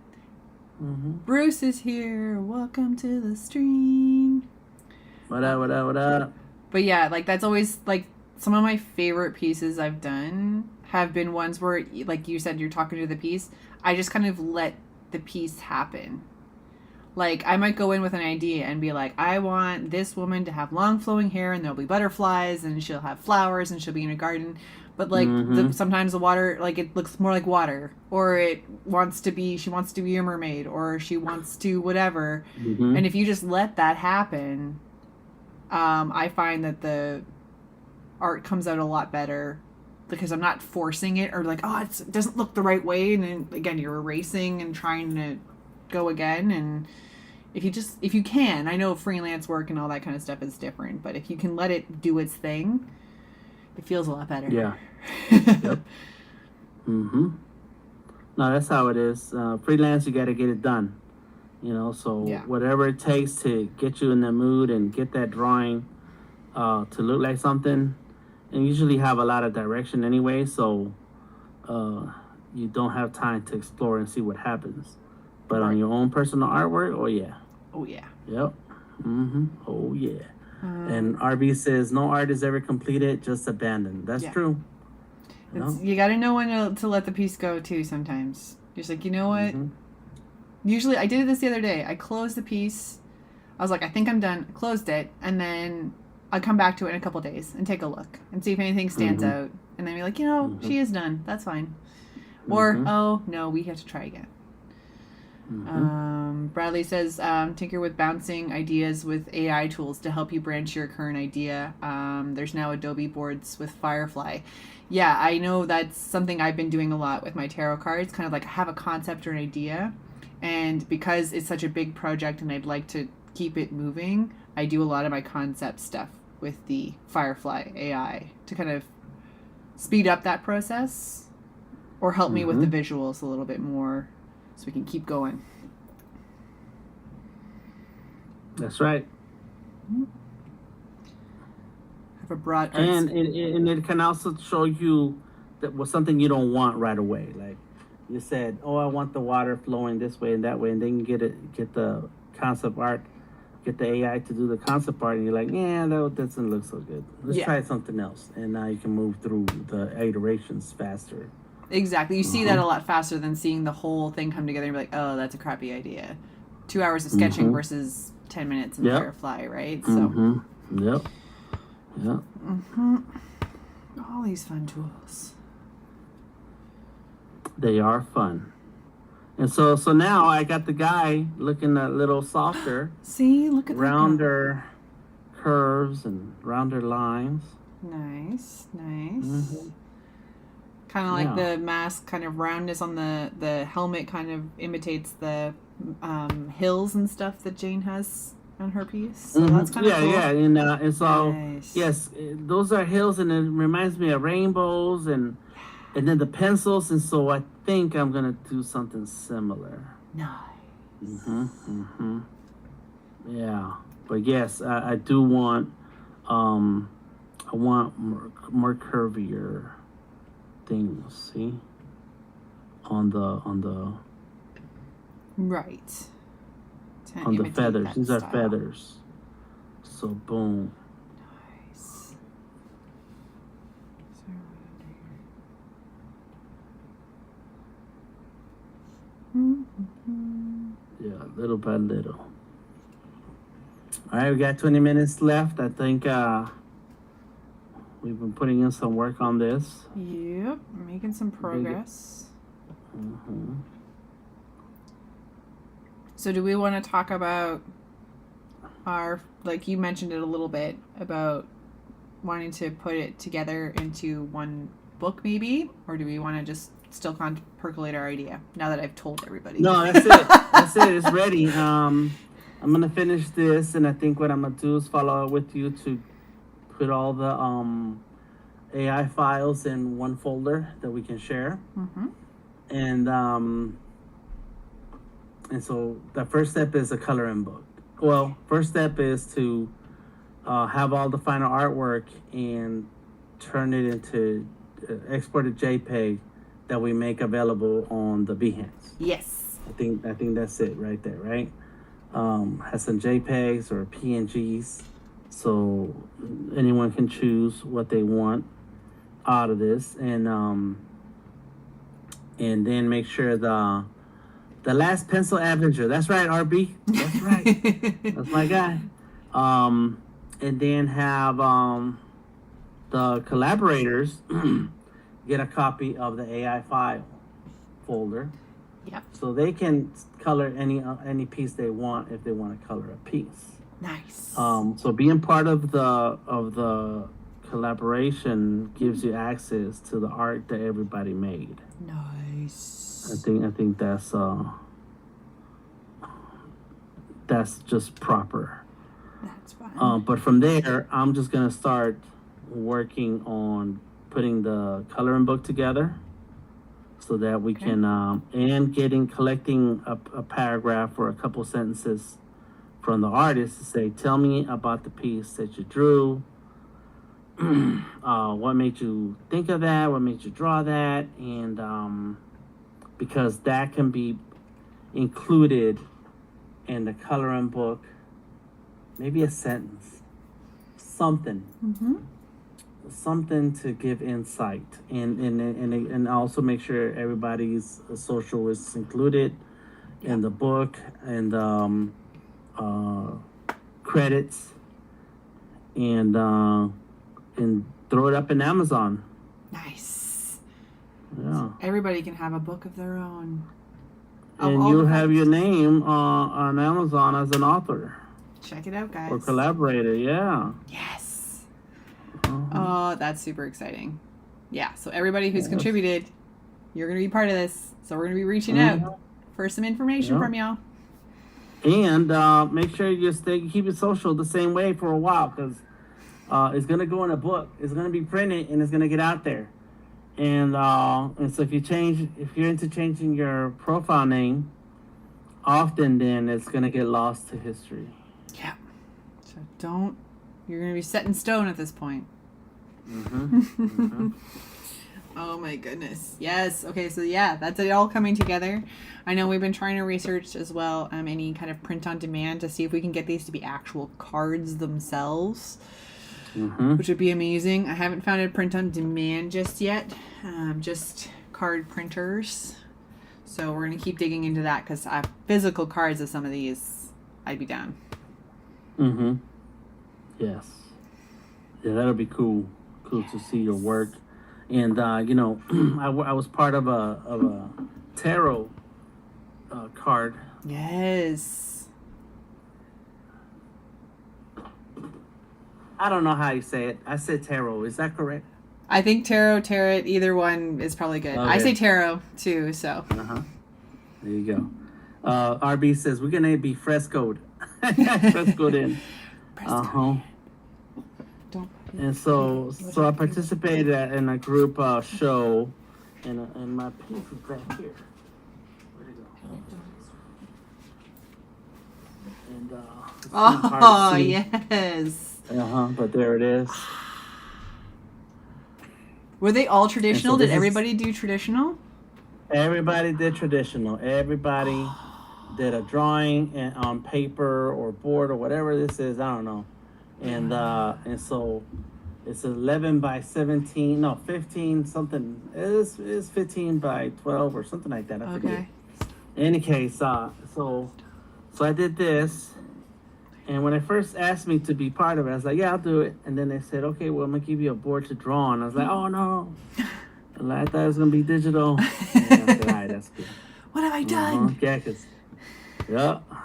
Bruce is here. Welcome to the stream. What up? But yeah, like that's always like some of my favorite pieces I've done have been ones where, like you said, you're talking to the piece. I just kind of let the piece happen. Like I might go in with an idea and be like, I want this woman to have long flowing hair and there'll be butterflies and she'll have flowers and she'll be in a garden. But like sometimes the water, like it looks more like water, or she wants to be a mermaid, or she wants to whatever. And if you just let that happen, I find that the art comes out a lot better because I'm not forcing it or like, it doesn't look the right way. And then again, you're erasing and trying to go again. And if you can, I know freelance work and all that kind of stuff is different, but if you can let it do its thing, it feels a lot better. Yeah. Yep. No, that's how it is. Freelance, you got to get it done. So whatever it takes to get you in the mood and get that drawing to look like something, and usually have a lot of direction anyway, so you don't have time to explore and see what happens. But on your own personal artwork, oh yeah. Yep. Oh yeah. And RB says, no art is ever completed, just abandoned. That's true. You got to know when to let the piece go, too, sometimes. You're just like, you know what? Usually, I did this the other day. I closed the piece. I was like, I think I'm done. Closed it. And then I'll come back to it in a couple days and take a look and see if anything stands out. And then be like, she is done. That's fine. Or, oh, no, we have to try again. Bradley says, tinker with bouncing ideas with AI tools to help you branch your current idea. There's now Adobe boards with Firefly. Yeah, I know that's something I've been doing a lot with my tarot cards. Kind of like I have a concept or an idea, and because it's such a big project and I'd like to keep it moving, I do a lot of my concept stuff with the Firefly AI to kind of speed up that process or help me with the visuals a little bit more so we can keep going. That's right. Have a broad and it can also show you that was something you don't want right away. Like you said, I want the water flowing this way and that way, and then you get the concept art, get the AI to do the concept art, and you're like, that doesn't look so good. Let's try something else, and now you can move through the iterations faster. Exactly. You see that a lot faster than seeing the whole thing come together and be like, oh, that's a crappy idea. 2 hours of sketching versus 10 minutes in Firefly, right? So. Yep. All these fun tools. They are fun. And so now I got the guy looking a little softer. See, look at rounder curves and rounder lines. Nice. Kind of like the mask kind of roundness on the helmet kind of imitates the hills and stuff that Jane has on her piece. So that's kind of cool. And so yes, those are hills, and it reminds me of rainbows and then the pencils, and so I think I'm gonna do something similar. Nice. Yeah, but yes, I do want I want more curvier things. See, on the right. On the feathers. These are feathers. So boom. Nice. Yeah, little by little. All right, we got 20 minutes left. I think we've been putting in some work on this. Yep, making some progress. So do we want to talk about our, like you mentioned it a little bit, about wanting to put it together into one book maybe? Or do we want to just still percolate our idea now that I've told everybody? No, that's it. That's it. It's ready. I'm going to finish this, and I think what I'm going to do is follow up with you to put all the AI files in one folder that we can share. And so the first step is a coloring book. Well, first step is to have all the final artwork and turn it into exported JPEG that we make available on the Behance. Yes. I think that's it right there, right? Has some JPEGs or PNGs, so anyone can choose what they want out of this, and then make sure the last pencil Avenger. That's right, RB. That's right. That's my guy. And then have the collaborators get a copy of the AI file folder. Yeah. So they can color any piece they want if they want to color a piece. Nice. So being part of the collaboration gives you access to the art that everybody made. Nice. I think that's just proper. That's fine. But from there, I'm just gonna start working on putting the coloring book together, so that we can and collecting a paragraph or a couple sentences from the artist to say, tell me about the piece that you drew. What made you think of that? What made you draw that? And because that can be included in the coloring book, maybe a sentence, something to give insight, and also make sure everybody's social is included in the book, and credits, and throw it up in Amazon. Nice. Yeah. So everybody can have a book of their own. And you have your name on Amazon as an author. Check it out, guys. Or collaborator, yeah. Yes. Oh, that's super exciting. Yeah, so everybody who's contributed, you're going to be part of this. So we're going to be reaching out for some information from y'all. And make sure you keep it social the same way for a while, because it's going to go in a book. It's going to be printed, and it's going to get out there. And so if you're into changing your profile name often, then it's going to get lost to history. Yeah. So you're going to be set in stone at this point. Oh my goodness. Yes. Okay. So yeah, that's it all coming together. I know we've been trying to research as well any kind of print on demand to see if we can get these to be actual cards themselves, which would be amazing. I haven't found a print on demand just yet. Just card printers. So we're going to keep digging into that because I have physical cards of some of these. I'd be down. Mm-hmm. Yes. Yeah, that'll be cool. Cool to see your work. And, you know, I was part of a tarot card. Yes. I don't know how you say it. I said tarot. Is that correct? I think tarot, either one is probably good. Okay. I say tarot too, so. Uh-huh. There you go. RB says we're gonna be frescoed. Frescoed in. Uh-huh. And so I participated in a group show, and my piece is back here. Where'd it go? And it's kinda hard to Oh, see. yes. But there it is. Were they all traditional? this Did is- everybody do traditional? Everybody did traditional. Everybody did a drawing on paper or board or whatever this is. I don't know. And so it's 11 by 17. No, 15 something. It's 15 by 12 or something like that. I forget. Okay. In any case, so I did this. And when they first asked me to be part of it, I was like, yeah, I'll do it. And then they said, okay, well, I'm going to give you a board to draw on. I was like, oh, no. I thought it was going to be digital. And I said, all right, that's good. What have I done? Yeah,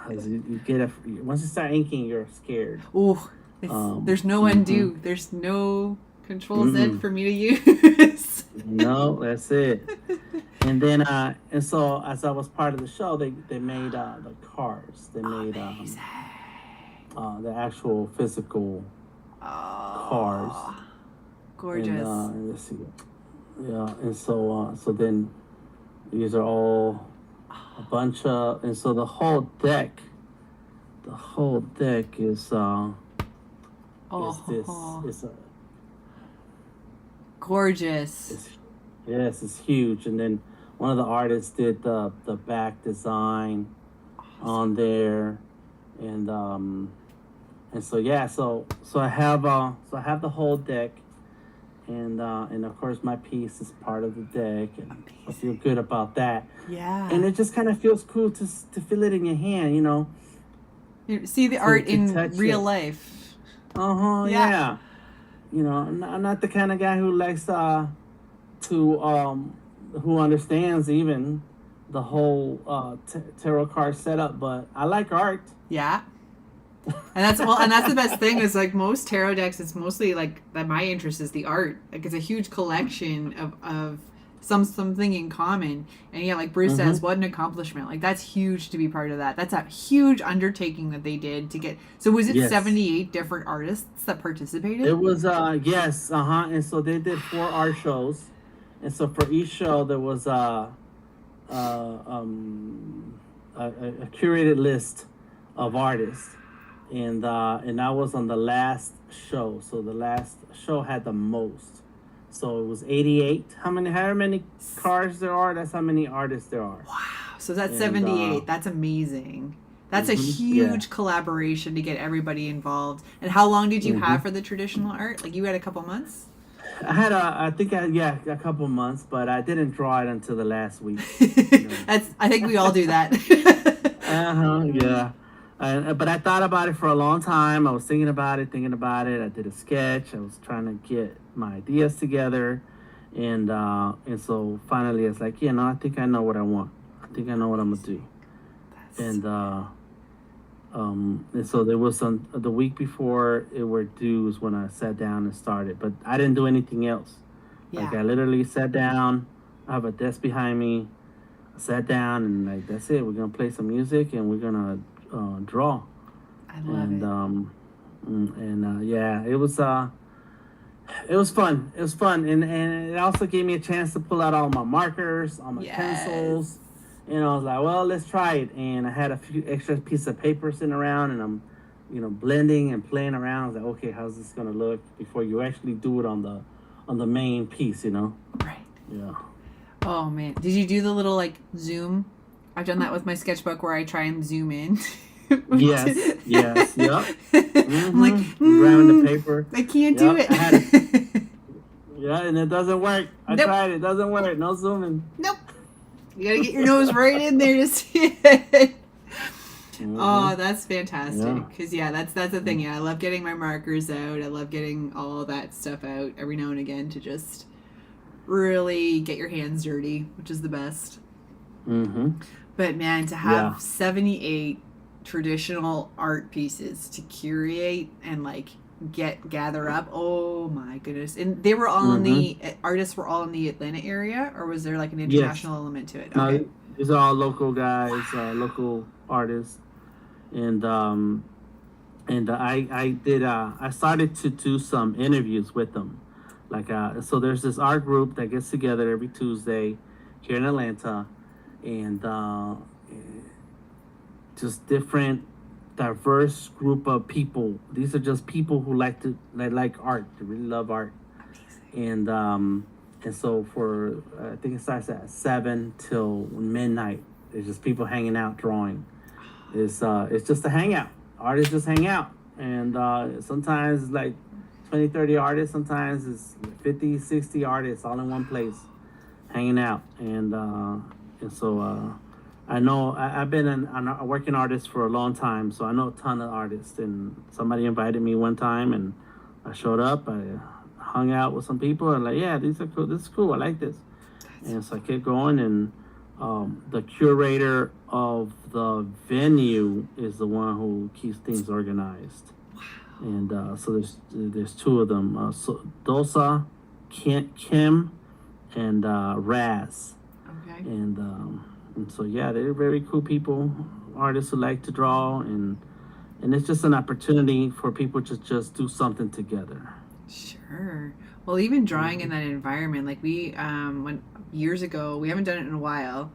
because you get once you start inking, you're scared. Ooh, there's no undo. There's no Control Z for me to use. No, that's it. And then, and so as I was part of the show, they made the cars. They made the actual physical cars. Gorgeous. And, let's see. Yeah, and so then these are all a bunch of, and so the whole deck is this. It's gorgeous. It's huge. And then one of the artists did the back design on there, and so yeah, so I have the whole deck, and of course my piece is part of the deck, and I feel good about that. Yeah. And it just kind of feels cool to feel it in your hand, you know. You see the art in real it. life. Yeah. You know, I'm not the kind of guy who likes who understands even the whole tarot card setup, but I like art. Yeah. And that's the best thing is like most tarot decks, it's mostly like that my interest is the art. Like it's a huge collection of something in common. And yeah, like Bruce says, what an accomplishment. Like that's huge to be part of that. That's a huge undertaking that they did to get. So was it 78 different artists that participated? It was yes, and so they did 4 art shows. And so for each show there was a curated list of artists. And I was on the last show. So the last show had the most. So it was 88. However many cards there are, that's how many artists there are. Wow. So that's 78. That's amazing. That's a huge collaboration to get everybody involved. And how long did you have for the traditional art? Like you had a couple months? I had a couple months, but I didn't draw it until the last week. I think we all do that. Yeah. But I thought about it for a long time. I was thinking about it. I did a sketch. I was trying to get my ideas together, and so finally it's like, I think I know what I want. I think I know what I'm gonna do. And so there was the week before it were due is when I sat down and started, but I didn't do anything else. Like I literally sat down. I have a desk behind me. I sat down and like that's it. We're gonna play some music and we're gonna draw. I love it. Yeah, it was fun. It was fun, and it also gave me a chance to pull out all my markers, all my pencils. And I was like, well, let's try it. And I had a few extra pieces of paper sitting around, and I'm, blending and playing around. I was like, okay, how's this gonna look before you actually do it on the main piece, Right. Yeah. Oh man, did you do the little like zoom? I've done that with my sketchbook where I try and zoom in. Yes, yep. I'm like, grabbing the paper. I can't do it. Yeah, and it doesn't work. I tried it. It doesn't work. No zooming. Nope. You gotta get your nose right in there to see it. Oh, that's fantastic. Because that's the thing. Yeah, I love getting my markers out. I love getting all that stuff out every now and again to just really get your hands dirty, which is the best. But man, to have 78 traditional art pieces to curate and like gather up, oh my goodness. And they were all in the artists were all in the Atlanta area, or was there like an international element to it? Okay. No, these are all local guys, local artists. And I started to do some interviews with them, like so there's this art group that gets together every Tuesday here in Atlanta, and just different diverse group of people. These are just people who like art, they really love art. And so for I think it starts at 7 till midnight. There's just people hanging out drawing. It's just a hangout. Artists just hang out, and sometimes it's like 20, 30 artists. Sometimes it's 50, 60 artists all in one place, hanging out. And so I know I've been a working artist for a long time, so I know a ton of artists. And somebody invited me one time, and I showed up. I hung out with some people, and like, yeah, these are cool. This is cool. I like this. And so I kept going, and the curator of the venue is the one who keeps things organized. Wow. And so there's two of them, so Dosa, Kim, and Raz. Okay. And so they're very cool people, artists who like to draw, and it's just an opportunity for people to just do something together. Sure. Well, even drawing in that environment, like we when years ago, we haven't done it in a while,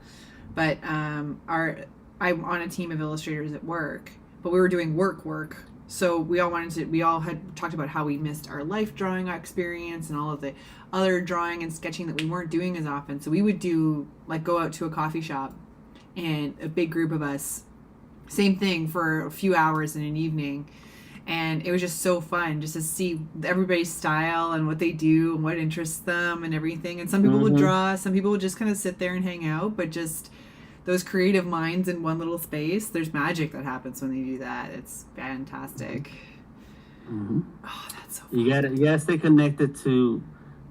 but I'm on a team of illustrators at work, but we were doing work. So we all had talked about how we missed our life drawing experience and all of the other drawing and sketching that we weren't doing as often. So we would go out to a coffee shop, and a big group of us, same thing for a few hours in an evening. And it was just so fun just to see everybody's style and what they do and what interests them and everything. And some people would draw, some people would just kind of sit there and hang out, but just those creative minds in one little space, there's magic that happens when they do that. It's fantastic. Oh, that's so fun. You gotta stay connected to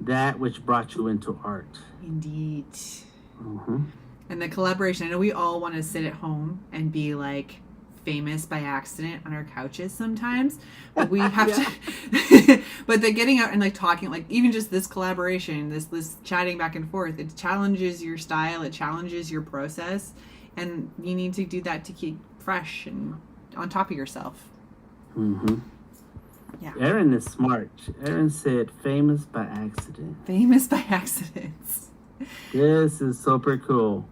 that which brought you into art. Indeed. And the collaboration, I know we all want to sit at home and be like famous by accident on our couches sometimes, but we have to but the getting out and like talking, like even just this collaboration, this chatting back and forth, it challenges your style, it challenges your process, and you need to do that to keep fresh and on top of yourself. Yeah. Erin is smart. Erin said famous by accident. Famous by accidents. This is super cool.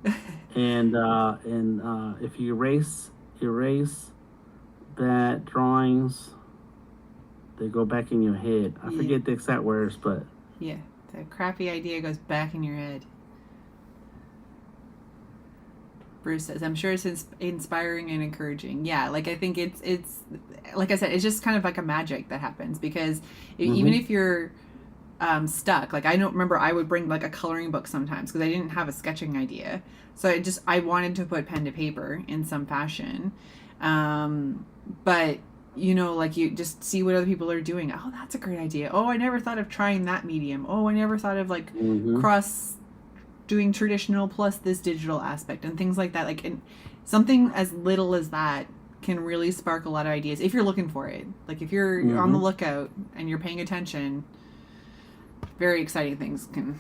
And if you erase bad drawings, they go back in your head. I forget the exact words, but the crappy idea goes back in your head. Bruce says, I'm sure it's inspiring and encouraging. Yeah, like I think it's like I said, it's just kind of like a magic that happens, because even if you're stuck, like I don't remember, I would bring like a coloring book sometimes because I didn't have a sketching idea, so I wanted to put pen to paper in some fashion, but like you just see what other people are doing. Oh, that's a great idea. Oh, I never thought of trying that medium. Oh, I never thought of like cross doing traditional plus this digital aspect and things like that. Like, and something as little as that can really spark a lot of ideas if you're looking for it. Like if you're on the lookout and you're paying attention, very exciting things can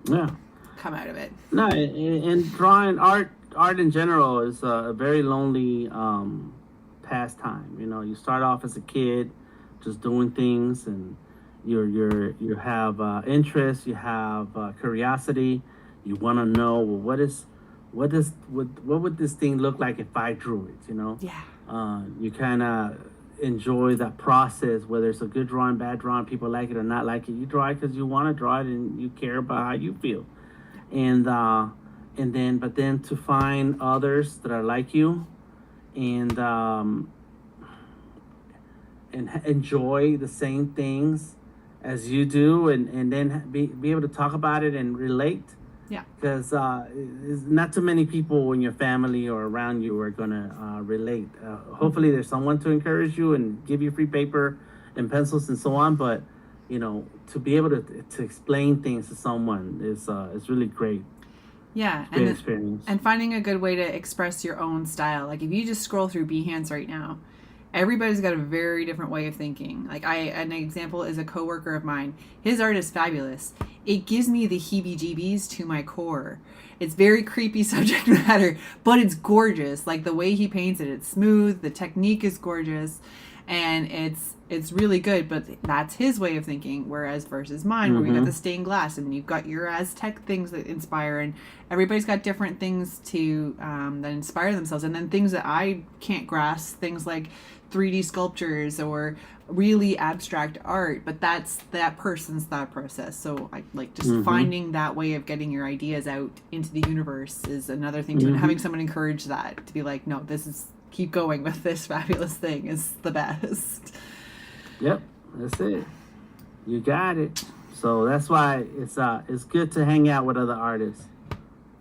come out of it. No, and drawing art in general is a very lonely pastime. You start off as a kid just doing things, and you have interest, you have curiosity. You want to know, well, what would this thing look like if I drew it? You kind of enjoy that process, whether it's a good drawing, bad drawing, people like it or not like it. You draw it because you want to draw it and you care about how you feel, and then to find others that are like you, and enjoy the same things as you do, and then be able to talk about it and relate. Yeah. Because not too many people in your family or around you are gonna relate. Hopefully, there's someone to encourage you and give you free paper and pencils and so on. But to be able to explain things to someone is really great. Yeah, Great experience. And finding a good way to express your own style. Like if you just scroll through Behance right now, everybody's got a very different way of thinking. Like an example is a coworker of mine. His art is fabulous. It gives me the heebie-jeebies to my core. It's very creepy subject matter, but it's gorgeous. Like the way he paints it, it's smooth. The technique is gorgeous, and it's really good. But that's his way of thinking. Whereas versus mine, where we got the stained glass, and you've got your Aztec things that inspire, and everybody's got different things to that inspire themselves, and then things that I can't grasp, things like 3D sculptures or really abstract art, but that's that person's thought process. So I like just finding that way of getting your ideas out into the universe is another thing to having someone encourage that, to be like, no, this is, keep going with this fabulous thing, is the best. Yep, that's it. You got it. So that's why it's good to hang out with other artists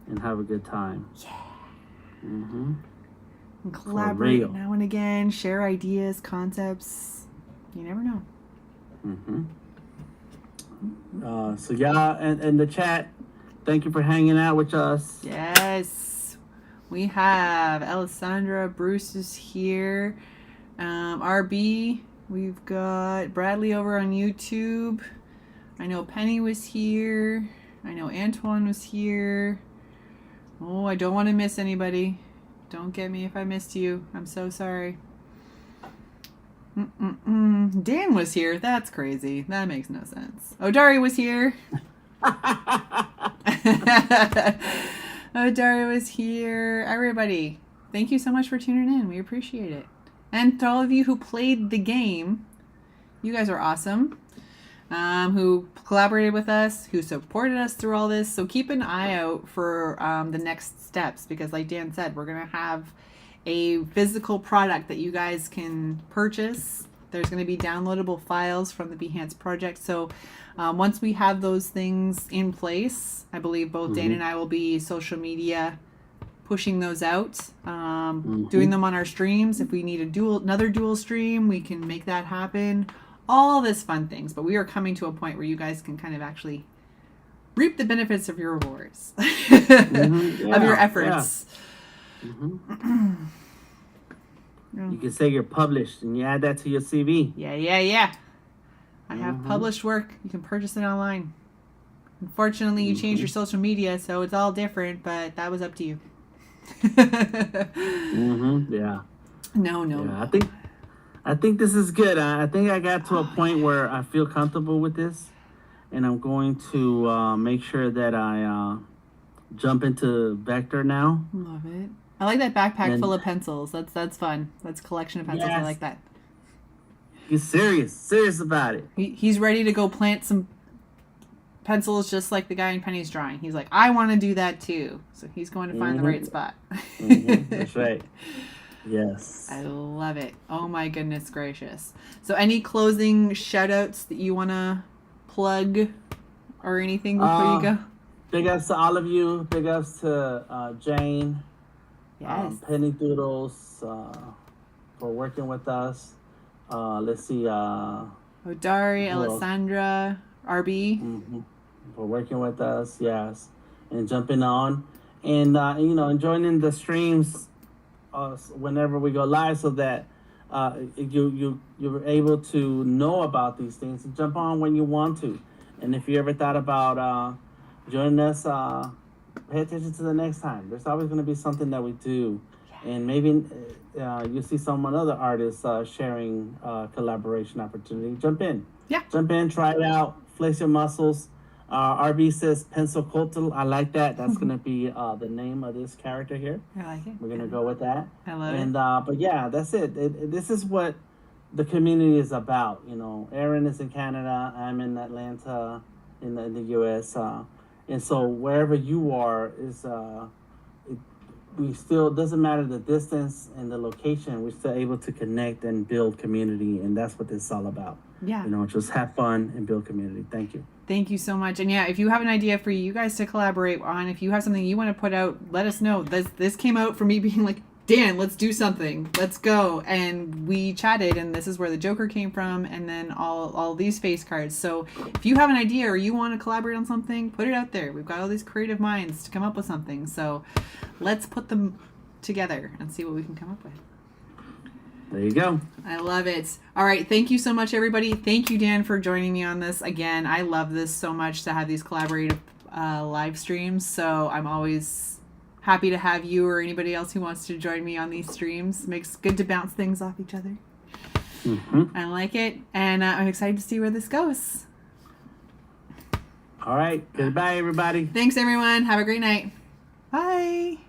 and have a good time. Yeah. Mm-hmm. And collaborate now and again, share ideas, concepts. You never know. So y'all in the chat, thank you for hanging out with us. Yes. We have Alessandra Bruce is here. RB, we've got Bradley over on YouTube. I know Penny was here. I know Antoine was here. Oh, I don't want to miss anybody. Don't get me if I missed you. I'm so sorry. Dan was here. That's crazy. That makes no sense. Odari was here. Odari was here. Everybody, thank you so much for tuning in. We appreciate it. And to all of you who played the game, you guys are awesome. Who collaborated with us, who supported us through all this. So keep an eye out for the next steps, because like Dan said, we're going to have a physical product that you guys can purchase. There's going to be downloadable files from the Behance project. So once we have those things in place, I believe both Dan and I will be social media pushing those out, doing them on our streams. If we need another dual stream, we can make that happen. All this fun things, but we are coming to a point where you guys can kind of actually reap the benefits of your rewards, of your efforts. Yeah. You can say you're published and you add that to your CV. Yeah. I have published work. You can purchase it online. Unfortunately, you changed your social media, so it's all different, but that was up to you. Yeah. No. Yeah, I think this is good. I think I got to a point where I feel comfortable with this, and I'm going to make sure that I jump into Vector now. Love it. I like that backpack full of pencils. That's fun. That's a collection of pencils. Yes. I like that. He's serious about it. He's ready to go plant some pencils, just like the guy in Penny's drawing. He's like, I want to do that too. So he's going to find the right spot. That's right. Yes. I love it. Oh my goodness gracious. So any closing shout outs that you want to plug or anything before you go? Big ups to all of you. Big ups to Jane. Yes. Penny Doodles for working with us. Let's see. Odari, Alessandra, RB. For working with us, yes. And jumping on. And, and joining the streams whenever we go live, so that you're able to know about these things and jump on when you want to. And if you ever thought about joining us, pay attention to the next time. There's always going to be something that we do, and maybe you see other artists sharing collaboration opportunity. Jump in, try it out, flex your muscles. RB says pencil cultal. I like that. That's gonna be the name of this character here. I like it. We're gonna go with that. I love it. And but yeah, that's it. This is what the community is about. Aaron is in Canada. I'm in Atlanta, in the U.S. And so wherever you are is we still, doesn't matter the distance and the location, we're still able to connect and build community, and that's what this is all about. Yeah. You know, just have fun and build community. Thank you. Thank you so much. And yeah, if you have an idea for you guys to collaborate on, if you have something you want to put out, let us know. This came out for me being like, Dan, let's do something. Let's go. And we chatted, and this is where the Joker came from, and then all these face cards. So if you have an idea or you want to collaborate on something, put it out there. We've got all these creative minds to come up with something. So let's put them together and see what we can come up with. There you go. I love it. All right. Thank you so much, everybody. Thank you, Dan, for joining me on this. Again, I love this so much to have these collaborative live streams. So I'm always happy to have you or anybody else who wants to join me on these streams. Makes good to bounce things off each other. I like it. And I'm excited to see where this goes. All right. Goodbye, everybody. Thanks, everyone. Have a great night. Bye.